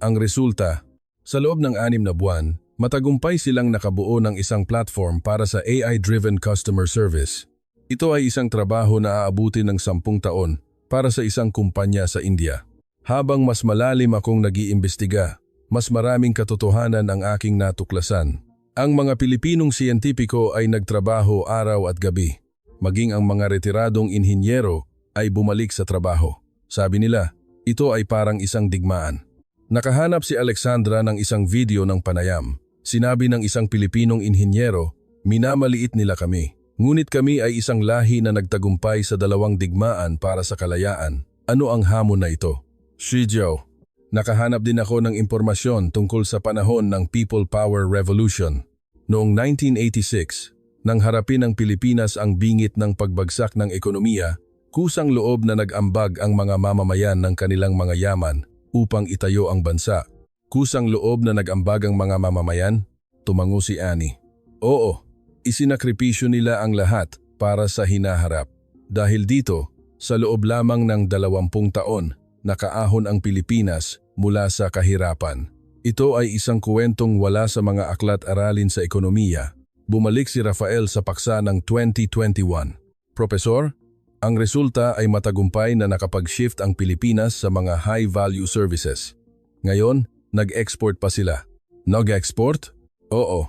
Ang resulta, sa loob ng 6 na buwan, matagumpay silang nakabuo ng isang platform para sa AI-driven customer service. Ito ay isang trabaho na aabutin ng 10 taon para sa isang kumpanya sa India. Habang mas malalim akong nag-iimbestiga, mas maraming katotohanan ang aking natuklasan. Ang mga Pilipinong siyentipiko ay nagtrabaho araw at gabi. Maging ang mga retiradong inhinyero ay bumalik sa trabaho. Sabi nila, ito ay parang isang digmaan. Nakahanap si Alexandra ng isang video ng panayam. Sinabi ng isang Pilipinong inhinyero, minamaliit nila kami. Ngunit kami ay isang lahi na nagtagumpay sa 2 digmaan para sa kalayaan. Ano ang hamon na ito? Shijiao, nakahanap din ako ng impormasyon tungkol sa panahon ng People Power Revolution. Noong 1986, nang harapin ng Pilipinas ang bingit ng pagbagsak ng ekonomiya, kusang loob na nag-ambag ang mga mamamayan ng kanilang mga yaman upang itayo ang bansa. Kusang loob na nag-ambag ang mga mamamayan? Tumango si Annie. Oo, isinakripisyo nila ang lahat para sa hinaharap. Dahil dito, sa loob lamang ng 20 taon, nakaahon ang Pilipinas mula sa kahirapan. Ito ay isang kwentong wala sa mga aklat-aralin sa ekonomiya. Bumalik si Rafael sa paksa ng 2021. Profesor, ang resulta ay matagumpay na nakapag-shift ang Pilipinas sa mga high-value services. Ngayon, nag-export pa sila. Nag-export? Oo.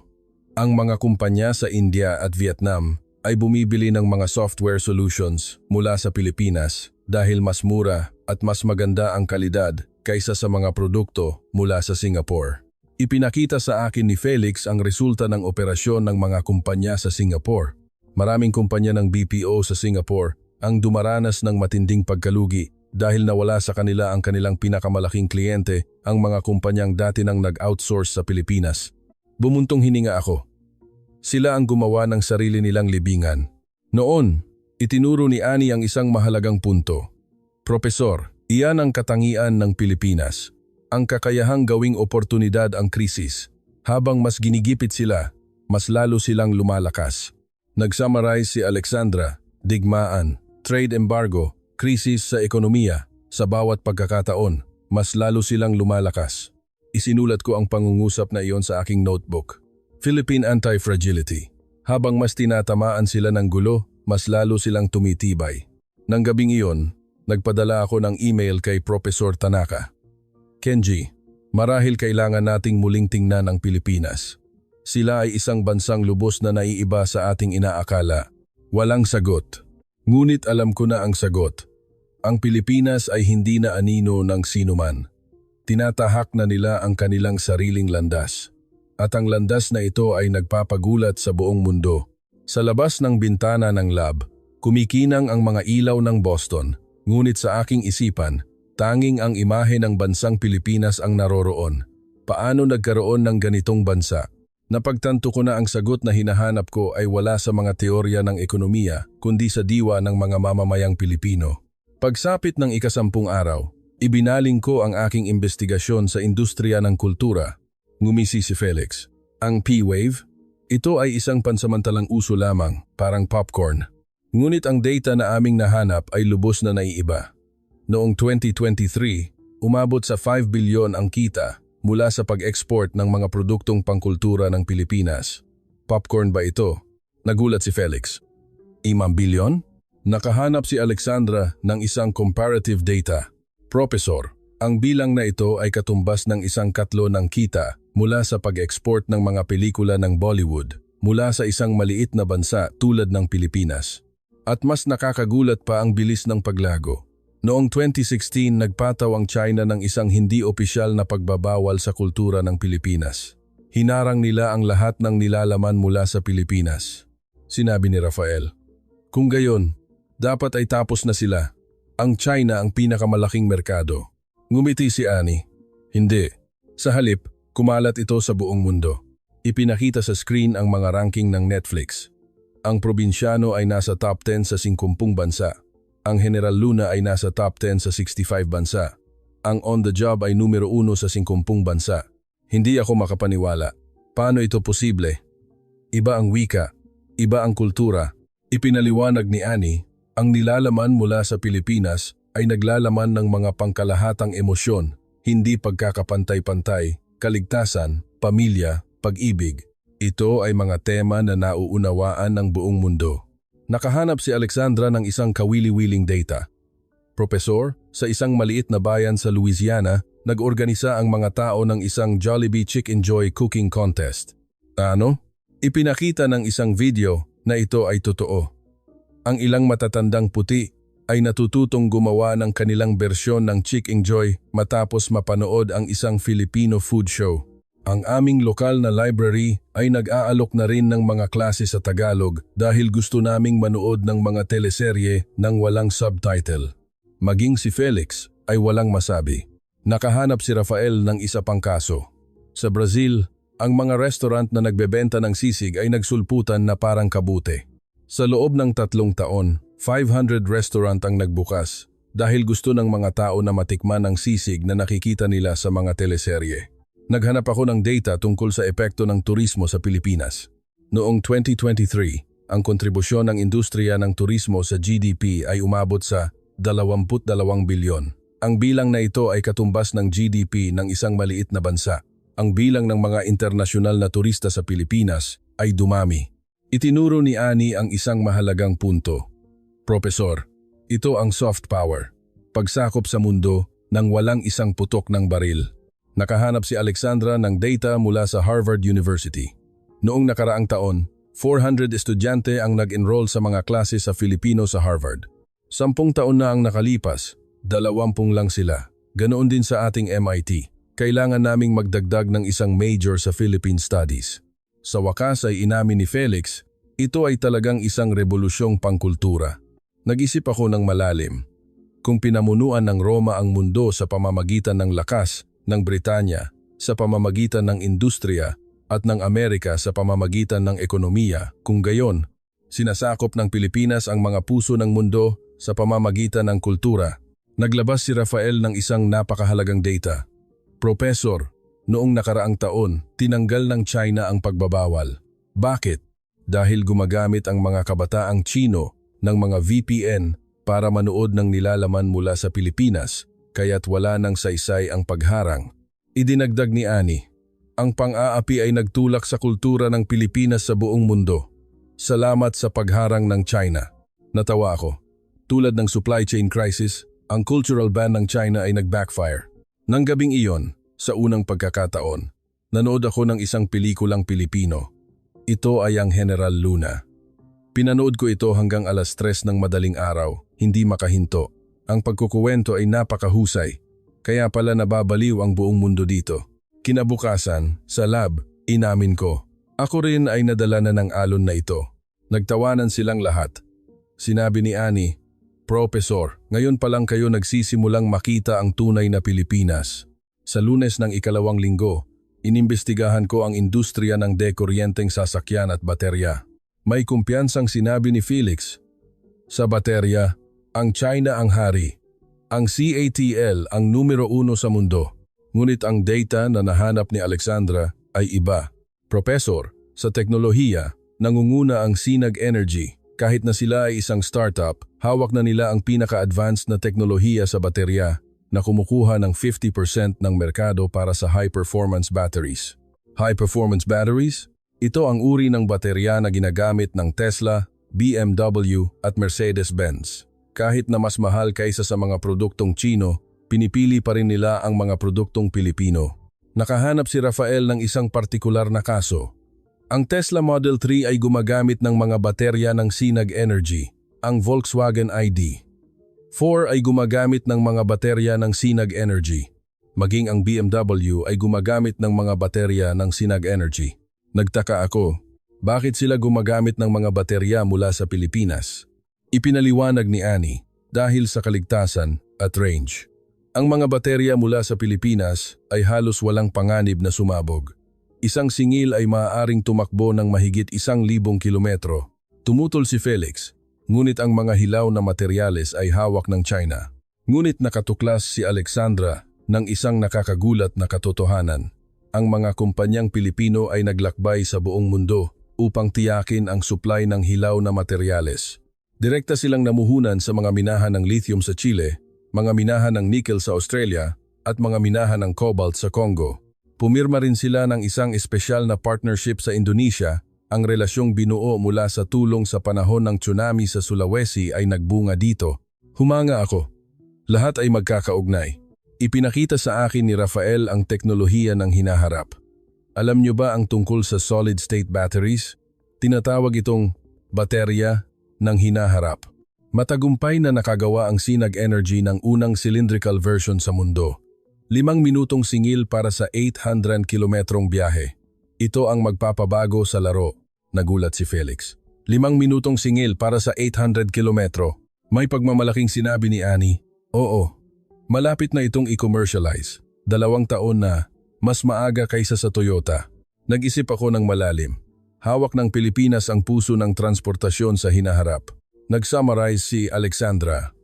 Ang mga kumpanya sa India at Vietnam ay bumibili ng mga software solutions mula sa Pilipinas dahil mas mura at mas maganda ang kalidad kaysa sa mga produkto mula sa Singapore. Ipinakita sa akin ni Felix ang resulta ng operasyon ng mga kumpanya sa Singapore. Maraming kumpanya ng BPO sa Singapore ang dumaranas ng matinding pagkalugi dahil nawala sa kanila ang kanilang pinakamalaking kliyente, ang mga kumpanyang dati nang nag-outsource sa Pilipinas. Bumuntong hininga ako. Sila ang gumawa ng sarili nilang libingan. Noon, itinuro ni Annie ang isang mahalagang punto. Profesor, iyan ang katangian ng Pilipinas. Ang kakayahang gawing oportunidad ang krisis. Habang mas ginigipit sila, mas lalo silang lumalakas. Nag-summarize si Alexandra, digmaan, trade embargo, krisis sa ekonomiya. Sa bawat pagkakataon, mas lalo silang lumalakas. Isinulat ko ang pangungusap na iyon sa aking notebook. Philippine Anti-Fragility. Habang mas tinatamaan sila ng gulo, mas lalo silang tumitibay. Nang gabing iyon, nagpadala ako ng email kay Professor Tanaka. Kenji, Marahil kailangan nating muling tingnan ang Pilipinas. Sila ay isang bansang lubos na naiiba sa ating inaakala. Walang sagot. Ngunit alam ko na ang sagot. Ang Pilipinas ay hindi na anino ng sinuman. Tinatahak na nila ang kanilang sariling landas. At ang landas na ito ay nagpapagulat sa buong mundo. Sa labas ng bintana ng lab, kumikinang ang mga ilaw ng Boston. Ngunit sa aking isipan, tanging ang imahe ng bansang Pilipinas ang naroroon. Paano nagkaroon ng ganitong bansa? Napagtanto ko na ang sagot na hinahanap ko ay wala sa mga teorya ng ekonomiya, kundi sa diwa ng mga mamamayang Pilipino. Pagsapit ng ika-10 araw, ibinaling ko ang aking investigasyon sa industriya ng kultura. Ngumisi si Felix. Ang P-Wave? Ito ay isang pansamantalang uso lamang, parang popcorn. Ngunit ang data na aming nahanap ay lubos na naiiba. Noong 2023, umabot sa 5 bilyon ang kita mula sa pag-export ng mga produktong pangkultura ng Pilipinas. Popcorn ba ito? Nagulat si Felix. 5 bilyon? Nakahanap si Alexandra ng isang comparative data. Professor, ang bilang na ito ay katumbas ng 1/4 ng kita mula sa pag-export ng mga pelikula ng Bollywood mula sa isang maliit na bansa tulad ng Pilipinas. At mas nakakagulat pa ang bilis ng paglago. Noong 2016, nagpataw ang China ng isang hindi opisyal na pagbabawal sa kultura ng Pilipinas. Hinarang nila ang lahat ng nilalaman mula sa Pilipinas. Sinabi ni Rafael. Kung gayon, dapat ay tapos na sila. Ang China ang pinakamalaking merkado. Ngumiti si Annie. Hindi. Sa halip, kumalat ito sa buong mundo. Ipinakita sa screen ang mga ranking ng Netflix. Ang probinsyano ay nasa top 10 sa 50 bansa. Ang General Luna ay nasa top 10 sa 65 bansa. Ang On the Job ay numero 1 sa 50 bansa. Hindi ako makapaniwala. Paano ito posible? Iba ang wika, iba ang kultura. Ipinaliwanag ni Annie, ang nilalaman mula sa Pilipinas ay naglalaman ng mga pangkalahatang emosyon, hindi pagkakapantay-pantay, kaligtasan, pamilya, pag-ibig. Ito ay mga tema na nauunawaan ng buong mundo. Nakahanap si Alexandra ng isang kawili-wiling data. Profesor, sa isang maliit na bayan sa Louisiana, nag-organisa ang mga tao ng isang Jollibee Chicken Joy Cooking Contest. Ano? Ipinakita ng isang video na ito ay totoo. Ang ilang matatandang puti ay natututong gumawa ng kanilang bersyon ng Chicken Joy matapos mapanood ang isang Filipino food show. Ang aming lokal na library ay nag-aalok na rin ng mga klase sa Tagalog dahil gusto naming manood ng mga teleserye ng walang subtitle. Maging si Felix ay walang masabi. Nakahanap si Rafael ng isa pang kaso. Sa Brazil, ang mga restaurant na nagbebenta ng sisig ay nagsulputan na parang kabute. Sa loob ng 3 taon, 500 restaurant ang nagbukas dahil gusto ng mga tao na matikman ang sisig na nakikita nila sa mga teleserye. Naghanap ako ng data tungkol sa epekto ng turismo sa Pilipinas. Noong 2023, ang kontribusyon ng industriya ng turismo sa GDP ay umabot sa 22 bilyon. Ang bilang na ito ay katumbas ng GDP ng isang maliit na bansa. Ang bilang ng mga internasyonal na turista sa Pilipinas ay dumami. Itinuro ni Annie ang isang mahalagang punto. Profesor, ito ang soft power. Pagsakop sa mundo nang walang isang putok ng baril. Nakahanap si Alexandra ng data mula sa Harvard University. Noong nakaraang taon, 400 estudyante ang nag-enroll sa mga klase sa Filipino sa Harvard. 10 taon na ang nakalipas, 20 lang sila. Ganoon din sa ating MIT. Kailangan naming magdagdag ng isang major sa Philippine Studies. Sa wakas ay inamin ni Felix, ito ay talagang isang rebolusyong pangkultura. Nag-isip ako ng malalim. Kung pinamunuan ng Roma ang mundo sa pamamagitan ng lakas, ng Britanya sa pamamagitan ng industriya at ng Amerika sa pamamagitan ng ekonomiya, kung gayon, sinasakop ng Pilipinas ang mga puso ng mundo sa pamamagitan ng kultura. Naglabas si Rafael ng isang napakahalagang data. Professor, noong nakaraang taon, tinanggal ng China ang pagbabawal. Bakit? Dahil gumagamit ang mga kabataang Chino ng mga VPN para manood ng nilalaman mula sa Pilipinas, kaya't wala nang saysay ang pagharang. Idinagdag ni Annie, ang pang-aapi ay nagtulak sa kultura ng Pilipinas sa buong mundo. Salamat sa pagharang ng China. Natawa ako. Tulad ng supply chain crisis, ang cultural ban ng China ay nag-backfire. Nang gabing iyon, Sa unang pagkakataon, nanood ako ng isang pelikulang Pilipino. Ito ay ang General Luna. Pinanood ko ito hanggang 3:00 ng madaling araw, hindi makahinto. Ang pagkukuwento ay napakahusay, kaya pala nababaliw ang buong mundo dito. Kinabukasan, sa lab, inamin ko. Ako rin ay nadala na ng alon na ito. Nagtawanan silang lahat. Sinabi ni Annie, "Profesor, ngayon pa lang kayo nagsisimulang makita ang tunay na Pilipinas." Sa Lunes ng 2nd linggo, inimbestigahan ko ang industriya ng dekuryenteng sasakyan at baterya. May kumpiyansang sinabi ni Felix, "Sa baterya, ang China ang hari. Ang CATL ang numero 1 sa mundo." Ngunit ang data na nahanap ni Alexandra ay iba. Profesor, sa teknolohiya, nangunguna ang Sinag Energy. Kahit na sila ay isang startup, hawak na nila ang pinaka-advanced na teknolohiya sa baterya na kumukuha ng 50% ng merkado para sa high-performance batteries. High-performance batteries? Ito ang uri ng baterya na ginagamit ng Tesla, BMW at Mercedes-Benz. Kahit na mas mahal kaysa sa mga produktong Chino, pinipili pa rin nila ang mga produktong Pilipino. Nakahanap si Rafael ng isang partikular na kaso. Ang Tesla Model 3 ay gumagamit ng mga baterya ng Sinag Energy, ang Volkswagen ID.4 ay gumagamit ng mga baterya ng Sinag Energy. Maging ang BMW ay gumagamit ng mga baterya ng Sinag Energy. Nagtaka ako, bakit sila gumagamit ng mga baterya mula sa Pilipinas? Ipinaliwanag ni Annie, dahil sa kaligtasan at range. Ang mga baterya mula sa Pilipinas ay halos walang panganib na sumabog. Isang singil ay maaaring tumakbo ng mahigit 1,000 kilometro. Tumutol si Felix. Ngunit ang mga hilaw na materyales ay hawak ng China. Ngunit nakatuklas si Alexandra ng isang nakakagulat na katotohanan. Ang mga kumpanyang Pilipino ay naglakbay sa buong mundo upang tiyakin ang supply ng hilaw na materyales. Direkta silang namuhunan sa mga minahan ng lithium sa Chile, mga minahan ng nickel sa Australia, at mga minahan ng cobalt sa Congo. Pumirma rin sila ng isang espesyal na partnership sa Indonesia. Ang relasyong binuo mula sa tulong sa panahon ng tsunami sa Sulawesi ay nagbunga dito. Humanga ako. Lahat ay magkakaugnay. Ipinakita sa akin ni Rafael ang teknolohiya ng hinaharap. Alam niyo ba ang tungkol sa solid-state batteries? Tinatawag itong baterya ng hinaharap. Matagumpay na nakagawa ang Sinag Energy ng unang cylindrical version sa mundo. 5 minutong singil para sa 800 kilometrong biyahe. Ito ang magpapabago sa laro, nagulat si Felix. 5 minutong singil para sa 800 kilometro. May pagmamalaking sinabi ni Annie, "Oo, malapit na itong i-commercialize. 2 taon na, mas maaga kaysa sa Toyota." Nag-isip ako ng malalim. Hawak ng Pilipinas ang puso ng transportasyon sa hinaharap. Nag-summarize si Alexandra.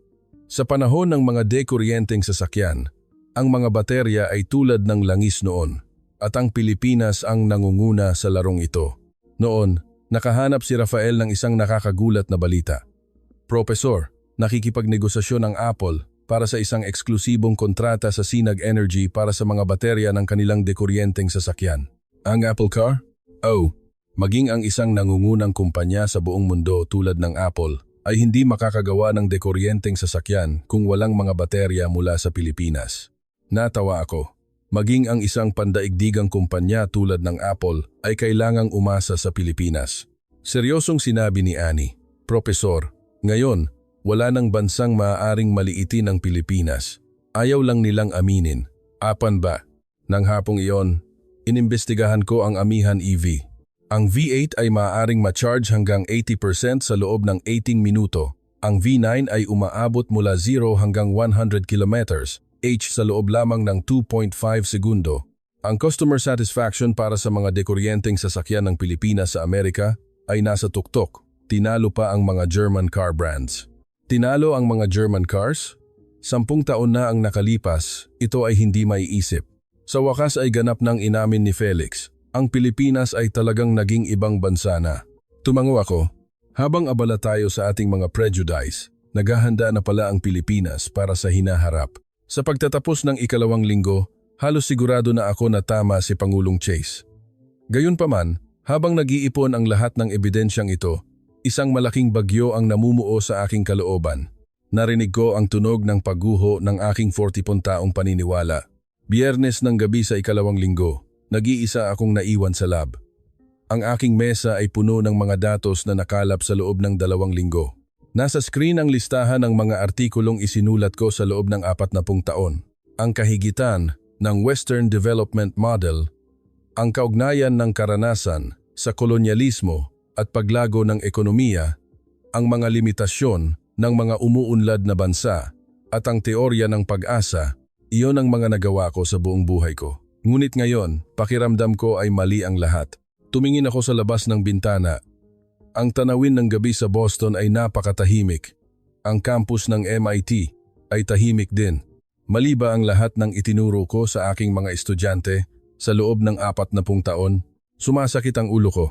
Sa panahon ng mga dekuryenteng sasakyan, ang mga baterya ay tulad ng langis noon. At ang Pilipinas ang nangunguna sa larong ito. Noon, nakahanap si Rafael ng isang nakakagulat na balita. "Profesor, nakikipagnegosasyon ang Apple para sa isang eksklusibong kontrata sa Sinag Energy para sa mga baterya ng kanilang dekuryenteng sasakyan." Ang Apple Car? Oh, maging ang isang nangungunang kumpanya sa buong mundo tulad ng Apple ay hindi makakagawa ng dekuryenteng sasakyan kung walang mga baterya mula sa Pilipinas. Natawa ako. Maging ang isang pandaigdigang kumpanya tulad ng Apple ay kailangang umasa sa Pilipinas. Seryosong sinabi ni Annie, "Profesor, ngayon, wala nang bansang maaaring maliitin ang Pilipinas. Ayaw lang nilang aminin. Apan ba?" Nang hapong iyon, inimbestigahan ko ang amihan EV. Ang V8 ay maaaring ma-charge hanggang 80% sa loob ng 18 minuto. Ang V9 ay umaabot mula 0 hanggang 100 kilometers sa loob lamang ng 2.5 segundo. Ang customer satisfaction para sa mga dekuryenteng sasakyan ng Pilipinas sa Amerika ay nasa tuktok. Tinalo pa ang mga German car brands. Tinalo ang mga German cars? 10 taon na ang nakalipas, ito ay hindi maiisip. Sa wakas ay ganap ng inamin ni Felix. Ang Pilipinas ay talagang naging ibang bansa na. Tumango ako. Habang abala tayo sa ating mga prejudice, naghahanda na pala ang Pilipinas para sa hinaharap. Sa pagtatapos ng 2nd linggo, halos sigurado na ako na tama si Pangulong Chase. Gayunpaman, habang nag-iipon ang lahat ng ebidensyang ito, isang malaking bagyo ang namumuo sa aking kalooban. Narinig ko ang tunog ng pagguho ng aking 40 taong paniniwala. Biyernes ng gabi sa ikalawang linggo, nag-iisa akong naiwan sa lab. Ang aking mesa ay puno ng mga datos na nakalap sa loob ng 2 linggo. Nasa screen ang listahan ng mga artikulong isinulat ko sa loob ng 40 taon. Ang kahigitan ng Western Development Model, ang kaugnayan ng karanasan sa kolonyalismo at paglago ng ekonomiya, ang mga limitasyon ng mga umuunlad na bansa, at ang teorya ng pag-asa. Iyon ang mga nagawa ko sa buong buhay ko. Ngunit ngayon, pakiramdam ko ay mali ang lahat. Tumingin ako sa labas ng bintana. Ang tanawin ng gabi sa Boston ay napakatahimik. Ang campus ng MIT ay tahimik din. Mali ba ang lahat ng itinuro ko sa aking mga estudyante sa loob ng 40 taon? Sumasakit ang ulo ko.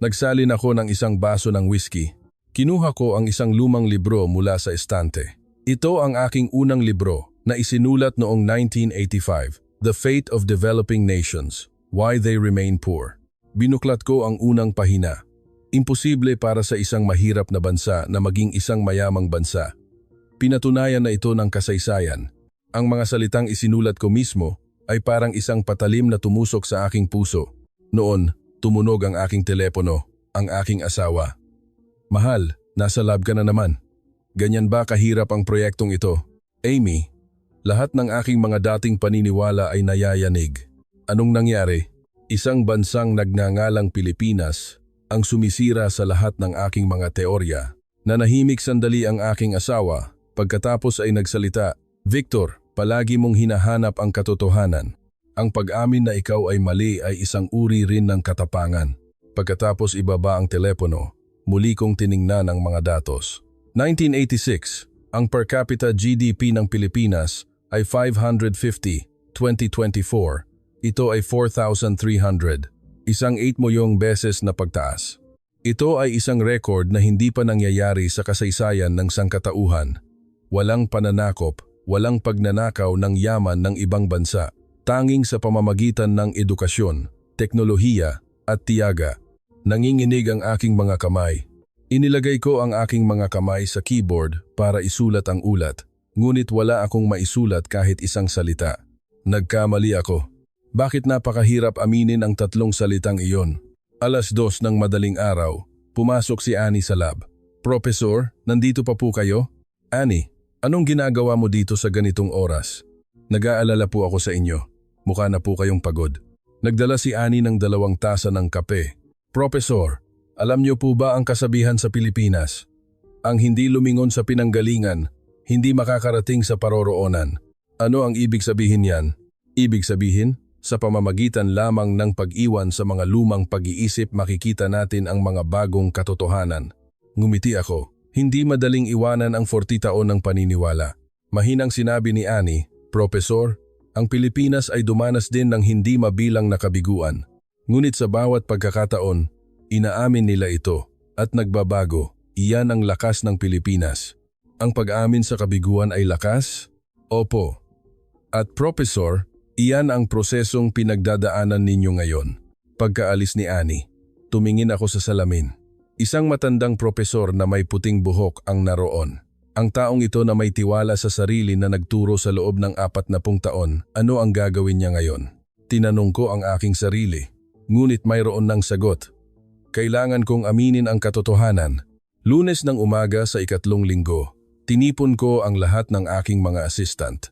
Nagsalin ako ng isang baso ng whiskey. Kinuha ko ang isang lumang libro mula sa estante. Ito ang aking unang libro na isinulat noong 1985, The Fate of Developing Nations, Why They Remain Poor. Binuklat ko ang unang pahina. Imposible para sa isang mahirap na bansa na maging isang mayamang bansa. Pinatunayan na ito ng kasaysayan. Ang mga salitang isinulat ko mismo ay parang isang patalim na tumusok sa aking puso. Noon, tumunog ang aking telepono, ang aking asawa. Mahal, nasa lab ka na naman. Ganyan ba kahirap ang proyektong ito? Amy, lahat ng aking mga dating paniniwala ay nayayanig. Anong nangyari? Isang bansang nagngangalang Pilipinas ang sumisira sa lahat ng aking mga teorya. Nanahimik sandali ang aking asawa, pagkatapos ay nagsalita, Victor, palagi mong hinahanap ang katotohanan. Ang pag-amin na ikaw ay mali ay isang uri rin ng katapangan. Pagkatapos ibaba ang telepono, muli kong tiningnan ang mga datos. 1986, ang per capita GDP ng Pilipinas ay 550, 2024. Ito ay 4,300, isang 8 moyong beses na pagtaas. Ito ay isang record na hindi pa nangyayari sa kasaysayan ng sangkatauhan. Walang pananakop, walang pagnanakaw ng yaman ng ibang bansa, tanging sa pamamagitan ng edukasyon, teknolohiya at tiyaga. Nanginginig ang aking mga kamay. Inilagay ko ang aking mga kamay sa keyboard para isulat ang ulat. Ngunit wala akong maisulat kahit isang salita. Nagkamali ako. Bakit napakahirap aminin ang 3 salitang iyon? 2:00 ng madaling araw, pumasok si Annie sa lab. Professor, nandito pa po kayo? Annie, anong ginagawa mo dito sa ganitong oras? Nag-aalala po ako sa inyo. Mukha na po kayong pagod. Nagdala si Annie ng 2 tasa ng kape. Professor, alam niyo po ba ang kasabihan sa Pilipinas? Ang hindi lumingon sa pinanggalingan, hindi makakarating sa paroroonan. Ano ang ibig sabihin yan? Ibig sabihin, sa pamamagitan lamang ng pag-iwan sa mga lumang pag-iisip makikita natin ang mga bagong katotohanan. Ngumiti ako. Hindi madaling iwanan ang 40 taon ng paniniwala. Mahinang sinabi ni Annie, Professor, ang Pilipinas ay dumanas din ng hindi mabilang na kabiguan. Ngunit sa bawat pagkakataon, inaamin nila ito at nagbabago. Iyan ang lakas ng Pilipinas. Ang pag-amin sa kabiguan ay lakas? Opo. At Professor, iyan ang prosesong pinagdadaanan ninyo ngayon. Pagkaalis ni Annie, tumingin ako sa salamin. Isang matandang propesor na may puting buhok ang naroon. Ang taong ito na may tiwala sa sarili na nagturo sa loob ng 40 taon, ano ang gagawin niya ngayon? Tinanong ko ang aking sarili. Ngunit mayroon ng sagot. Kailangan kong aminin ang katotohanan. Lunes ng umaga sa 3 linggo. Tinipon ko ang lahat ng aking mga assistant.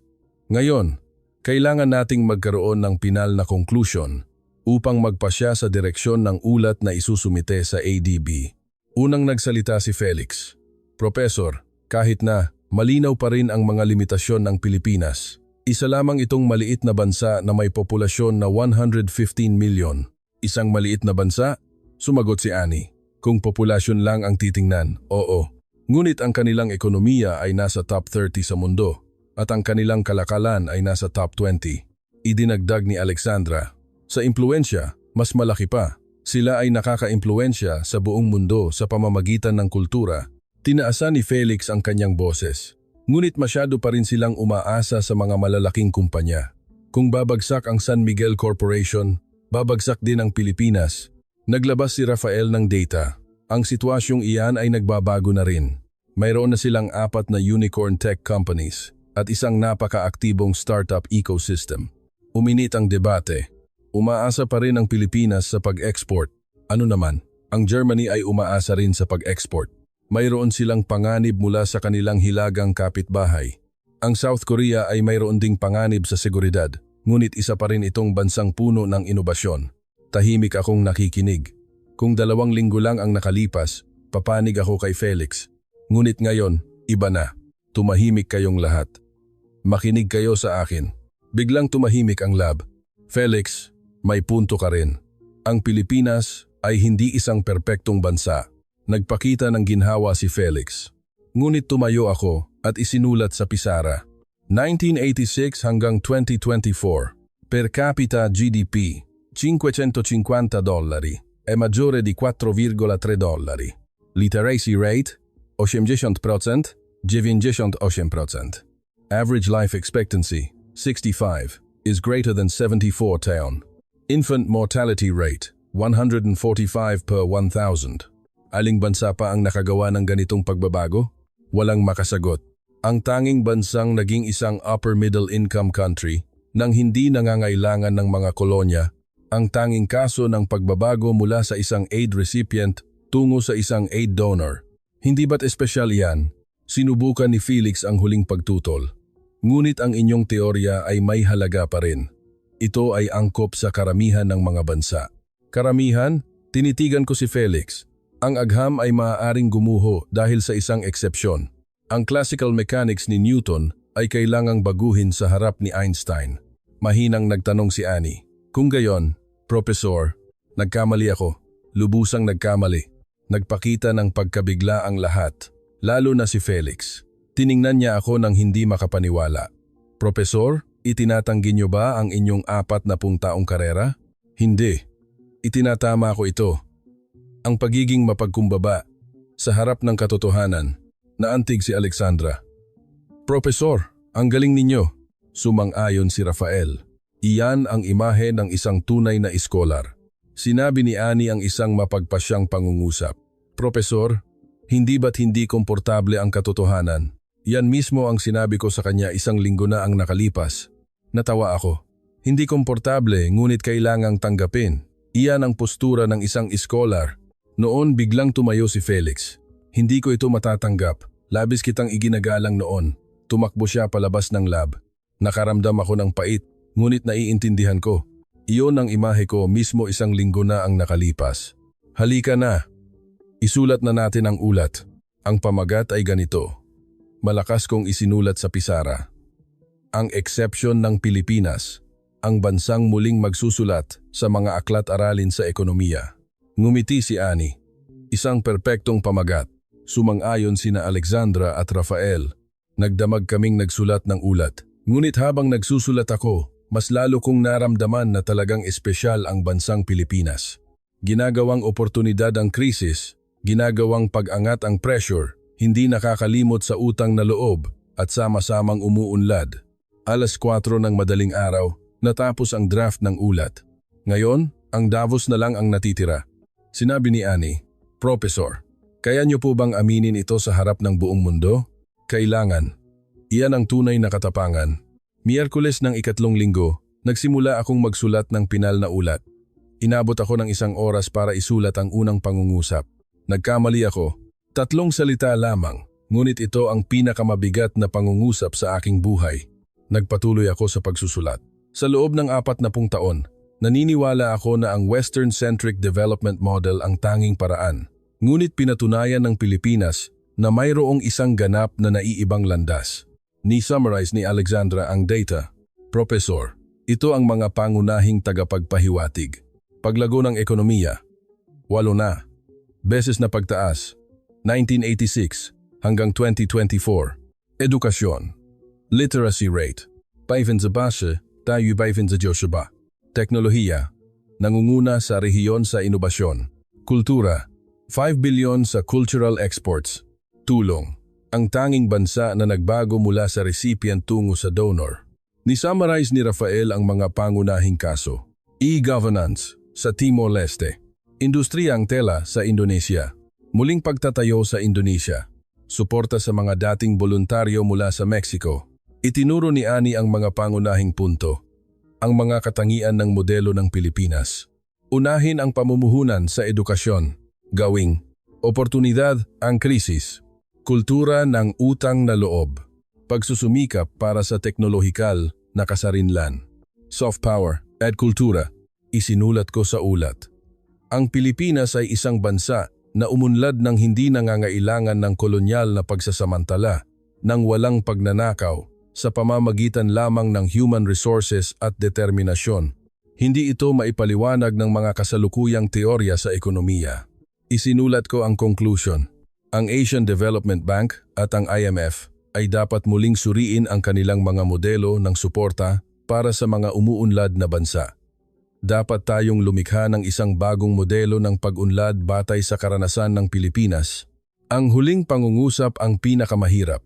Ngayon, kailangan nating magkaroon ng pinal na conclusion upang magpasya sa direksyon ng ulat na isusumite sa ADB. Unang nagsalita si Felix. Professor, kahit na malinaw pa rin ang mga limitasyon ng Pilipinas, isa lamang itong maliit na bansa na may populasyon na 115 million. Isang maliit na bansa? Sumagot si Annie. Kung populasyon lang ang titingnan, oo. Ngunit ang kanilang ekonomiya ay nasa top 30 sa mundo at ang kanilang kalakalan ay nasa top 20. Idinagdag ni Alexandra. Sa impluensya, mas malaki pa. Sila ay nakaka-impluensya sa buong mundo sa pamamagitan ng kultura. Tinaasan ni Felix ang kanyang boses. Ngunit masyado pa rin silang umaasa sa mga malalaking kumpanya. Kung babagsak ang San Miguel Corporation, babagsak din ang Pilipinas. Naglabas si Rafael ng data. Ang sitwasyong iyan ay nagbabago na rin. Mayroon na silang 4 na unicorn tech companies at isang napaka-aktibong startup ecosystem. Uminit ang debate. Umaasa pa rin ang Pilipinas sa pag-export. Ano naman, ang Germany ay umaasa rin sa pag-export. Mayroon silang panganib mula sa kanilang hilagang kapitbahay. Ang South Korea ay mayroon ding panganib sa seguridad, ngunit isa pa rin itong bansang puno ng inobasyon. Tahimik akong nakikinig. Kung 2 linggo lang ang nakalipas, papanig ako kay Felix. Ngunit ngayon, iba na. Tumahimik kayong lahat. Makinig kayo sa akin. Biglang tumahimik ang lab. Felix, may punto ka rin. Ang Pilipinas ay hindi isang perpektong bansa. Nagpakita ng ginhawa si Felix. Ngunit tumayo ako at isinulat sa pisara. 1986 hanggang 2024, per capita GDP, $550 è maggiore di $4,3. Literacy rate, 80%, 98%. Average life expectancy, 65, is greater than 74 taon. Infant mortality rate, 145 per 1,000. Aling bansa pa ang nakagawa ng ganitong pagbabago? Walang makasagot. Ang tanging bansang naging isang upper middle income country nang hindi nangangailangan ng mga kolonya, ang tanging kaso ng pagbabago mula sa isang aid recipient tungo sa isang aid donor. Hindi ba't espesyal yan? Sinubukan ni Felix ang huling pagtutol. Ngunit ang inyong teorya ay may halaga pa rin. Ito ay angkop sa karamihan ng mga bansa. Karamihan? Tinitigan ko si Felix. Ang agham ay maaaring gumuho dahil sa isang eksepsyon. Ang classical mechanics ni Newton ay kailangang baguhin sa harap ni Einstein. Mahinang nagtanong si Annie. Kung gayon, Profesor, nagkamali ako. Lubusang nagkamali. Nagpakita ng pagkabigla ang lahat, lalo na si Felix. Tiningnan niya ako ng hindi makapaniwala. Profesor, itinatanggi niyo ba ang inyong 40 taong karera? Hindi. Itinatama ko ito. Ang pagiging mapagkumbaba sa harap ng katotohanan, naantig si Alexandra. Profesor, ang galing ninyo. Sumang-ayon si Rafael. Iyan ang imahe ng isang tunay na iskolar. Sinabi ni Annie ang isang mapagpasyang pangungusap. Profesor, hindi ba't hindi komportable ang katotohanan? Yan mismo ang sinabi ko sa kanya 1 linggo na ang nakalipas. Natawa ako. Hindi komportable ngunit kailangang tanggapin. Iyan ang postura ng isang iskolar. Noon biglang tumayo si Felix. Hindi ko ito matatanggap. Labis kitang iginagalang noon. Tumakbo siya palabas ng lab. Nakaramdam ako ng pait, ngunit naiintindihan ko. Iyon ang imahe ko mismo 1 linggo na ang nakalipas. Halika na. Isulat na natin ang ulat. Ang pamagat ay ganito. Malakas kong isinulat sa pisara. Ang exception ng Pilipinas, ang bansang muling magsusulat sa mga aklat-aralin sa ekonomiya. Ngumiti si Annie. Isang perpektong pamagat. Sumang-ayon sina Alexandra at Rafael. Nagdamag kaming nagsulat ng ulat. Ngunit habang nagsusulat ako, mas lalo kong naramdaman na talagang espesyal ang bansang Pilipinas. Ginagawang oportunidad ang krisis, ginagawang pag-angat ang pressure, hindi nakakalimot sa utang na loob at sama-samang umuunlad. 4:00 ng madaling araw, natapos ang draft ng ulat. Ngayon, ang Davos na lang ang natitira. Sinabi ni Annie, Professor, kaya niyo po bang aminin ito sa harap ng buong mundo? Kailangan. Iyan ang tunay na katapangan. Miyerkules ng 3 linggo, nagsimula akong magsulat ng pinal na ulat. Inabot ako ng 1 oras para isulat ang unang pangungusap. Nagkamali ako. 3 salita lamang, ngunit ito ang pinakamabigat na pangungusap sa aking buhay. Nagpatuloy ako sa pagsusulat. Sa loob ng 40 taon, naniniwala ako na ang Western-centric development model ang tanging paraan. Ngunit pinatunayan ng Pilipinas na mayroong isang ganap na naiibang landas. Ni-summarize ni Alexandra ang data. Professor, ito ang mga pangunahing tagapagpahiwatig. Paglago ng ekonomiya, 8 na. Beses na pagtaas, 1986 hanggang 2024. Edukasyon, literacy rate, 5% tayo 5%. Teknolohiya, nangunguna sa rehiyon sa inobasyon. Kultura, 5 billion sa cultural exports. Tulong, ang tanging bansa na nagbago mula sa recipient tungo sa donor. Ni-summarize ni Rafael ang mga pangunahing kaso. E-governance sa Timor-Leste. Industriyang tela sa Indonesia. Muling pagtatayo sa Indonesia. Suporta sa mga dating voluntaryo mula sa Mexico. Itinuro ni Annie ang mga pangunahing punto. ang mga katangian ng modelo ng Pilipinas. Unahin ang pamumuhunan sa edukasyon. Gawing oportunidad ang krisis. Kultura ng utang na loob. Pagsusumikap para sa teknolohikal na kasarinlan. Soft power at kultura. Isinulat ko sa ulat. Ang Pilipinas ay isang bansa na umunlad ng hindi nangangailangan ng kolonyal na pagsasamantala, ng walang pagnanakaw, sa pamamagitan lamang ng human resources at determinasyon. Hindi ito maipaliwanag ng mga kasalukuyang teorya sa ekonomiya. Isinulat ko ang conclusion. Ang Asian Development Bank at ang IMF ay dapat muling suriin ang kanilang mga modelo ng suporta para sa mga umuunlad na bansa. Dapat tayong lumikha ng isang bagong modelo ng pag-unlad batay sa karanasan ng Pilipinas. Ang huling pangungusap ang pinakamahirap.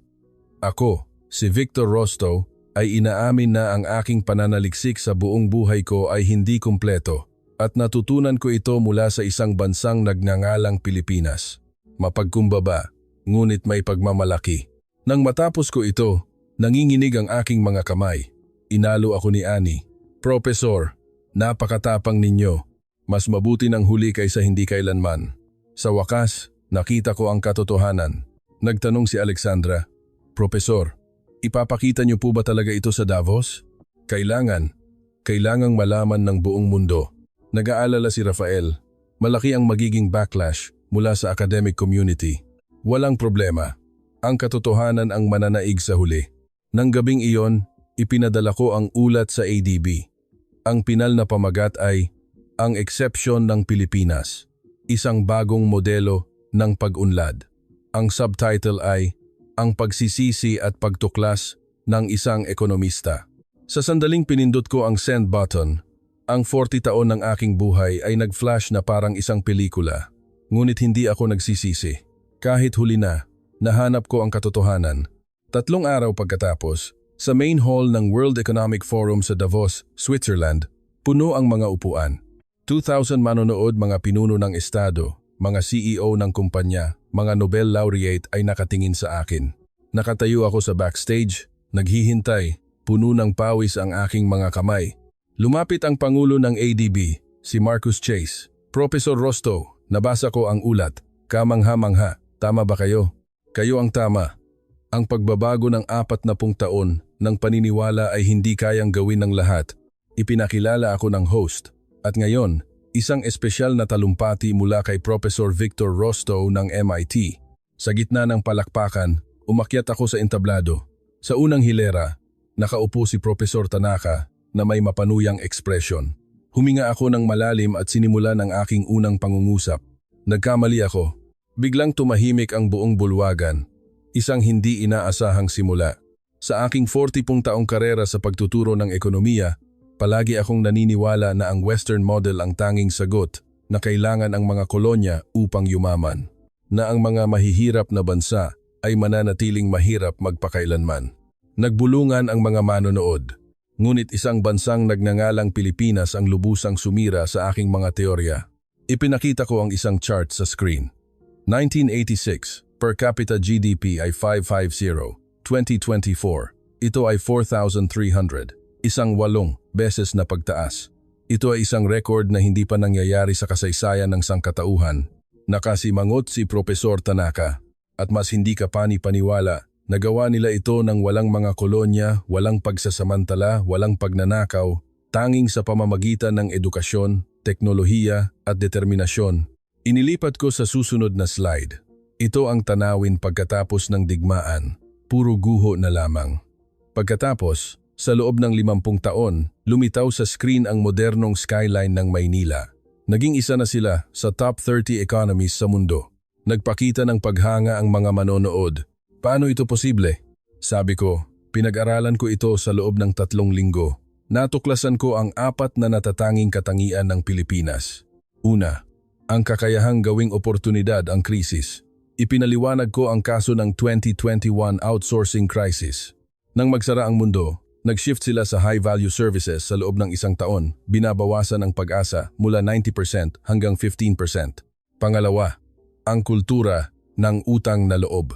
Ako, si Victor Rosto, ay inaamin na ang aking pananaliksik sa buong buhay ko ay hindi kumpleto at natutunan ko ito mula sa isang bansang nagngangalang Pilipinas. Mapagkumbaba, ngunit may pagmamalaki. Nang matapos ko ito, nanginginig ang aking mga kamay. Inalo ako ni Annie. Profesor, napakatapang ninyo. Mas mabuti ng huli kaysa hindi kailanman. Sa wakas, nakita ko ang katotohanan. Nagtanong si Alexandra, Profesor, ipapakita niyo po ba talaga ito sa Davos? Kailangang malaman ng buong mundo. Nag-aalala si Rafael. Malaki ang magiging backlash mula sa academic community. Walang problema. Ang katotohanan ang mananaig sa huli. Nang gabing iyon, ipinadala ko ang ulat sa ADB. Ang pinal na pamagat ay ang eksepsyon ng Pilipinas, isang bagong modelo ng pag-unlad. Ang subtitle ay ang pagsisisi at pagtuklas ng isang ekonomista. Sa sandaling pinindot ko ang send button, ang 40 taon ng aking buhay ay nag-flash na parang isang pelikula. Ngunit hindi ako nagsisisi. Kahit huli na, nahanap ko ang katotohanan. 3 araw pagkatapos, sa main hall ng World Economic Forum sa Davos, Switzerland, puno ang mga upuan. 2,000 manonood, mga pinuno ng estado, mga CEO ng kumpanya, mga Nobel laureate ay nakatingin sa akin. Nakatayo ako sa backstage, naghihintay, puno ng pawis ang aking mga kamay. Lumapit ang Pangulo ng ADB, si Marcus Chase. Profesor Rosto, nabasa ko ang ulat. Kamangha-mangha, tama ba kayo? Kayo ang tama. Ang pagbabago ng 40 taon ng paniniwala ay hindi kayang gawin ng lahat. Ipinakilala ako ng host. At ngayon, isang espesyal na talumpati mula kay Professor Victor Rosto ng MIT. Sa gitna ng palakpakan, umakyat ako sa entablado. Sa unang hilera, nakaupo si Professor Tanaka na may mapanuyang ekspresyon. Huminga ako ng malalim at sinimulan ang aking unang pangungusap. Nagkamali ako. Biglang tumahimik ang buong bulwagan. Isang hindi inaasahang simula. Sa aking 40 taong karera sa pagtuturo ng ekonomiya, palagi akong naniniwala na ang Western model ang tanging sagot na kailangan ang mga kolonya upang yumaman. Na ang mga mahihirap na bansa ay mananatiling mahirap magpakailanman. Nagbulungan ang mga manonood. Ngunit isang bansang nagngangalang Pilipinas ang lubusang sumira sa aking mga teorya. Ipinakita ko ang isang chart sa screen. 1986. Per capita GDP ay 550, 2024, ito ay 4,300, isang 8 beses na pagtaas. Ito ay isang record na hindi pa nangyayari sa kasaysayan ng sangkatauhan. Nakasimangot si Profesor Tanaka, at mas hindi ka pani-paniwala, nagawa nila ito ng walang mga kolonya, walang pagsasamantala, walang pagnanakaw, tanging sa pamamagitan ng edukasyon, teknolohiya at determinasyon. Inilipat ko sa susunod na slide. Ito ang tanawin pagkatapos ng digmaan, puro guho na lamang. Pagkatapos, sa loob ng 50 taon, lumitaw sa screen ang modernong skyline ng Maynila. Naging isa na sila sa top 30 economies sa mundo. Nagpakita ng paghanga ang mga manonood. Paano ito posible? Sabi ko, pinag-aralan ko ito sa loob ng 3 linggo. Natuklasan ko ang 4 na natatanging katangian ng Pilipinas. Una, ang kakayahang gawing oportunidad ang krisis. Ipinaliwanag ko ang kaso ng 2021 outsourcing crisis. Nang magsara ang mundo, nag-shift sila sa high-value services sa loob ng 1 taon, binabawasan ang pag-asa mula 90% hanggang 15%. Pangalawa, ang kultura ng utang na loob.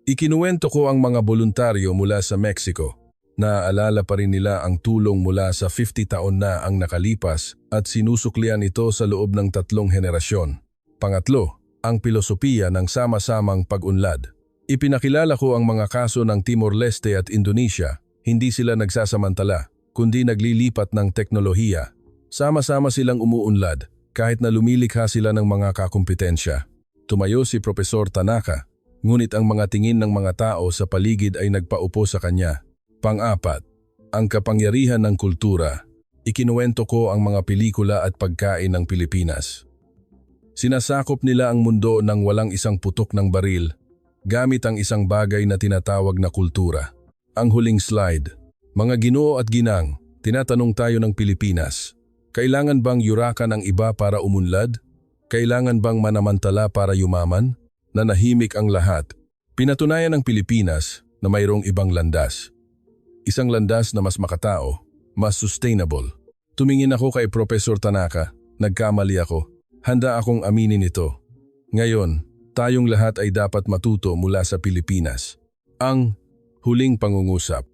Ikinuwento ko ang mga voluntaryo mula sa Mexico. Naaalala pa rin nila ang tulong mula sa 50 taon na ang nakalipas at sinusuklian ito sa loob ng 3 henerasyon. Pangatlo, ang pilosopiya ng sama-samang pag-unlad. Ipinakilala ko ang mga kaso ng Timor-Leste at Indonesia. Hindi sila nagsasamantala, kundi naglilipat ng teknolohiya. Sama-sama silang umuunlad, kahit na lumilikha sila ng mga kakumpetensya. Tumayo si Profesor Tanaka, ngunit ang mga tingin ng mga tao sa paligid ay nagpaupo sa kanya. Pang-apat, ang kapangyarihan ng kultura. Ikinuwento ko ang mga pelikula at pagkain ng Pilipinas. Sinasakop nila ang mundo ng walang isang putok ng baril, gamit ang isang bagay na tinatawag na kultura. Ang huling slide. Mga Ginoo at ginang, tinatanong tayo ng Pilipinas. Kailangan bang yurakan ang iba para umunlad? Kailangan bang manamantala para yumaman? Nanahimik ang lahat. Pinatunayan ng Pilipinas na mayroong ibang landas. Isang landas na mas makatao, mas sustainable. Tumingin ako kay Profesor Tanaka, nagkamali ako. Handa akong aminin ito. Ngayon, tayong lahat ay dapat matuto mula sa Pilipinas. Ang huling pangungusap.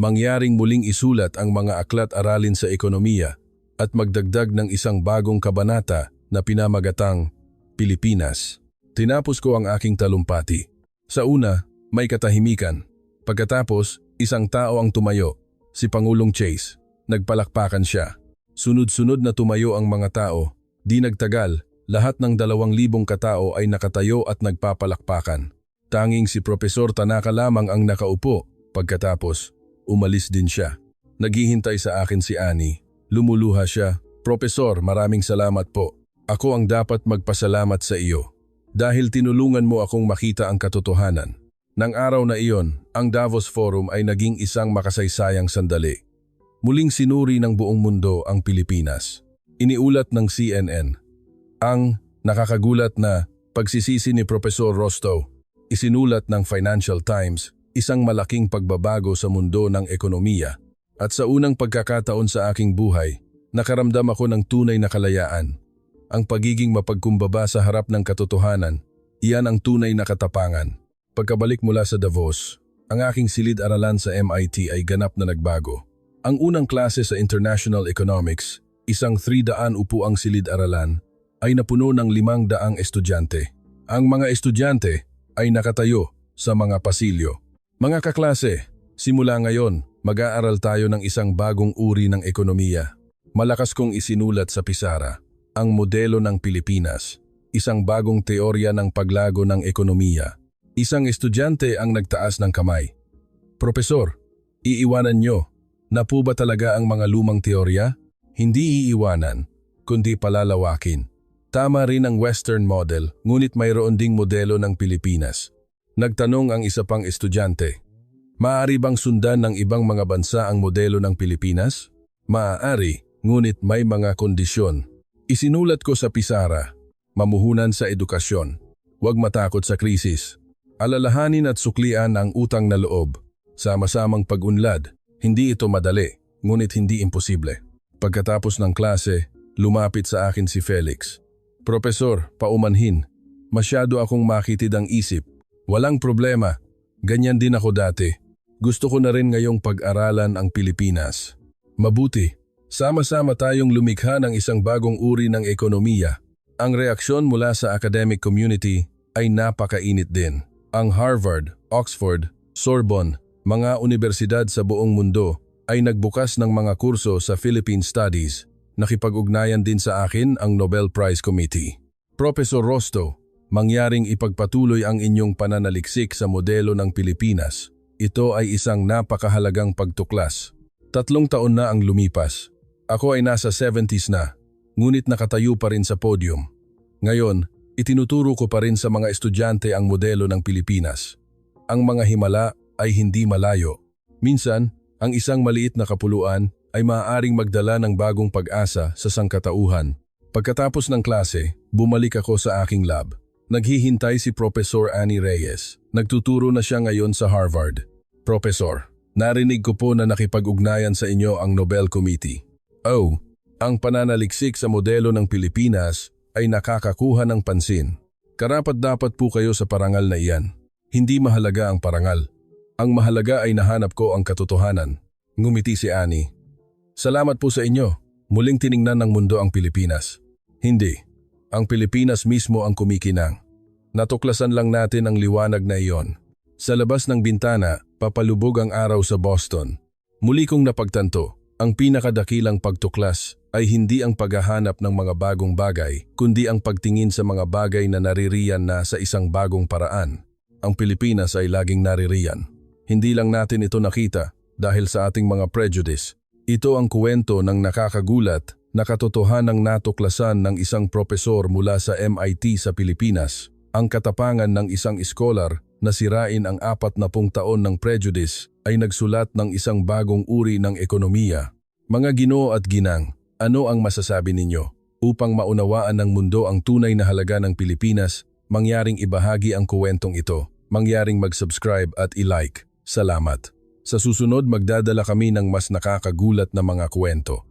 Mangyaring muling isulat ang mga aklat-aralin sa ekonomiya at magdagdag ng isang bagong kabanata na pinamagatang Pilipinas. Tinapos ko ang aking talumpati. Sa una, may katahimikan. Pagkatapos, isang tao ang tumayo, si Pangulong Chase. Nagpalakpakan siya. Sunod-sunod na tumayo ang mga tao. Di nagtagal, lahat ng 2,000 katao ay nakatayo at nagpapalakpakan. Tanging si Profesor Tanaka lamang ang nakaupo. Pagkatapos, umalis din siya. Naghihintay sa akin si Annie. Lumuluha siya. Profesor, maraming salamat po. Ako ang dapat magpasalamat sa iyo. Dahil tinulungan mo akong makita ang katotohanan. Nang araw na iyon, ang Davos Forum ay naging isang makasaysayang sandali. Muling sinuri ng buong mundo ang Pilipinas. Iniulat ng CNN. Ang nakakagulat na pagsisisi ni Profesor Rostow. Isinulat ng Financial Times, isang malaking pagbabago sa mundo ng ekonomiya. At sa unang pagkakataon sa aking buhay, nakaramdam ako ng tunay na kalayaan. Ang pagiging mapagkumbaba sa harap ng katotohanan, iyan ang tunay na katapangan. Pagkabalik mula sa Davos, ang aking silid-aralan sa MIT ay ganap na nagbago. Ang unang klase sa International Economics, isang 300 upuang silid-aralan, ay napuno ng 500 estudyante. Ang mga estudyante ay nakatayo sa mga pasilyo. Mga kaklase, simula ngayon, mag-aaral tayo ng isang bagong uri ng ekonomiya. Malakas kong isinulat sa pisara, ang modelo ng Pilipinas, isang bagong teorya ng paglago ng ekonomiya. Isang estudyante ang nagtaas ng kamay. Profesor, iiwanan nyo. Na po ba talaga ang mga lumang teorya? Hindi iiwanan, kundi palalawakin. Tama rin ang Western model, ngunit mayroon ding modelo ng Pilipinas. Nagtanong ang isa pang estudyante. Maaari bang sundan ng ibang mga bansa ang modelo ng Pilipinas? Maaari, ngunit may mga kondisyon. Isinulat ko sa pisara, mamuhunan sa edukasyon. Huwag matakot sa krisis. Alalahanin at suklian ang utang na loob. Sama-samang pag-unlad. Hindi ito madali, ngunit hindi imposible. Pagkatapos ng klase, lumapit sa akin si Felix. Profesor, paumanhin. Masyado akong makitid ang isip. Walang problema. Ganyan din ako dati. Gusto ko na rin ngayong pag-aralan ang Pilipinas. Mabuti. Sama-sama tayong lumikha ng isang bagong uri ng ekonomiya. Ang reaksyon mula sa academic community ay napakainit din. Ang Harvard, Oxford, Sorbonne, mga universidad sa buong mundo ay nagbukas ng mga kurso sa Philippine Studies. Nakipag-ugnayan din sa akin ang Nobel Prize Committee. Profesor Rostow, mangyaring ipagpatuloy ang inyong pananaliksik sa modelo ng Pilipinas. Ito ay isang napakahalagang pagtuklas. 3 taon na ang lumipas. Ako ay nasa 70s na, ngunit nakatayo pa rin sa podium. Ngayon, itinuturo ko pa rin sa mga estudyante ang modelo ng Pilipinas. Ang mga himala ay hindi malayo. Minsan, ang isang maliit na kapuluan ay maaaring magdala ng bagong pag-asa sa sangkatauhan. Pagkatapos ng klase, bumalik ako sa aking lab. Naghihintay si Professor Annie Reyes. Nagtuturo na siya ngayon sa Harvard. Professor, narinig ko po na nakipag-ugnayan sa inyo ang Nobel Committee. Oh, ang pananaliksik sa modelo ng Pilipinas ay nakakakuha ng pansin. Karapat-dapat po kayo sa parangal na iyan. Hindi mahalaga ang parangal. Ang mahalaga ay nahanap ko ang katotohanan. Ngumiti si Annie. Salamat po sa inyo. Muling tiningnan ng mundo ang Pilipinas. Hindi. Ang Pilipinas mismo ang kumikinang. Natuklasan lang natin ang liwanag na iyon. Sa labas ng bintana, papalubog ang araw sa Boston. Muli kong napagtanto, ang pinakadakilang pagtuklas ay hindi ang paghahanap ng mga bagong bagay, kundi ang pagtingin sa mga bagay na naririyan na sa isang bagong paraan. Ang Pilipinas ay laging naririyan. Hindi lang natin ito nakita dahil sa ating mga prejudice. Ito ang kwento ng nakakagulat na katotohanang natuklasan ng isang propesor mula sa MIT sa Pilipinas. Ang katapangan ng isang iskolar na sirain ang 40 taon ng prejudice ay nagsulat ng isang bagong uri ng ekonomiya. Mga Ginoo at ginang, ano ang masasabi ninyo? Upang maunawaan ng mundo ang tunay na halaga ng Pilipinas, mangyaring ibahagi ang kwentong ito, mangyaring mag-subscribe at i-like. Salamat. Sa susunod magdadala kami ng mas nakakagulat na mga kwento.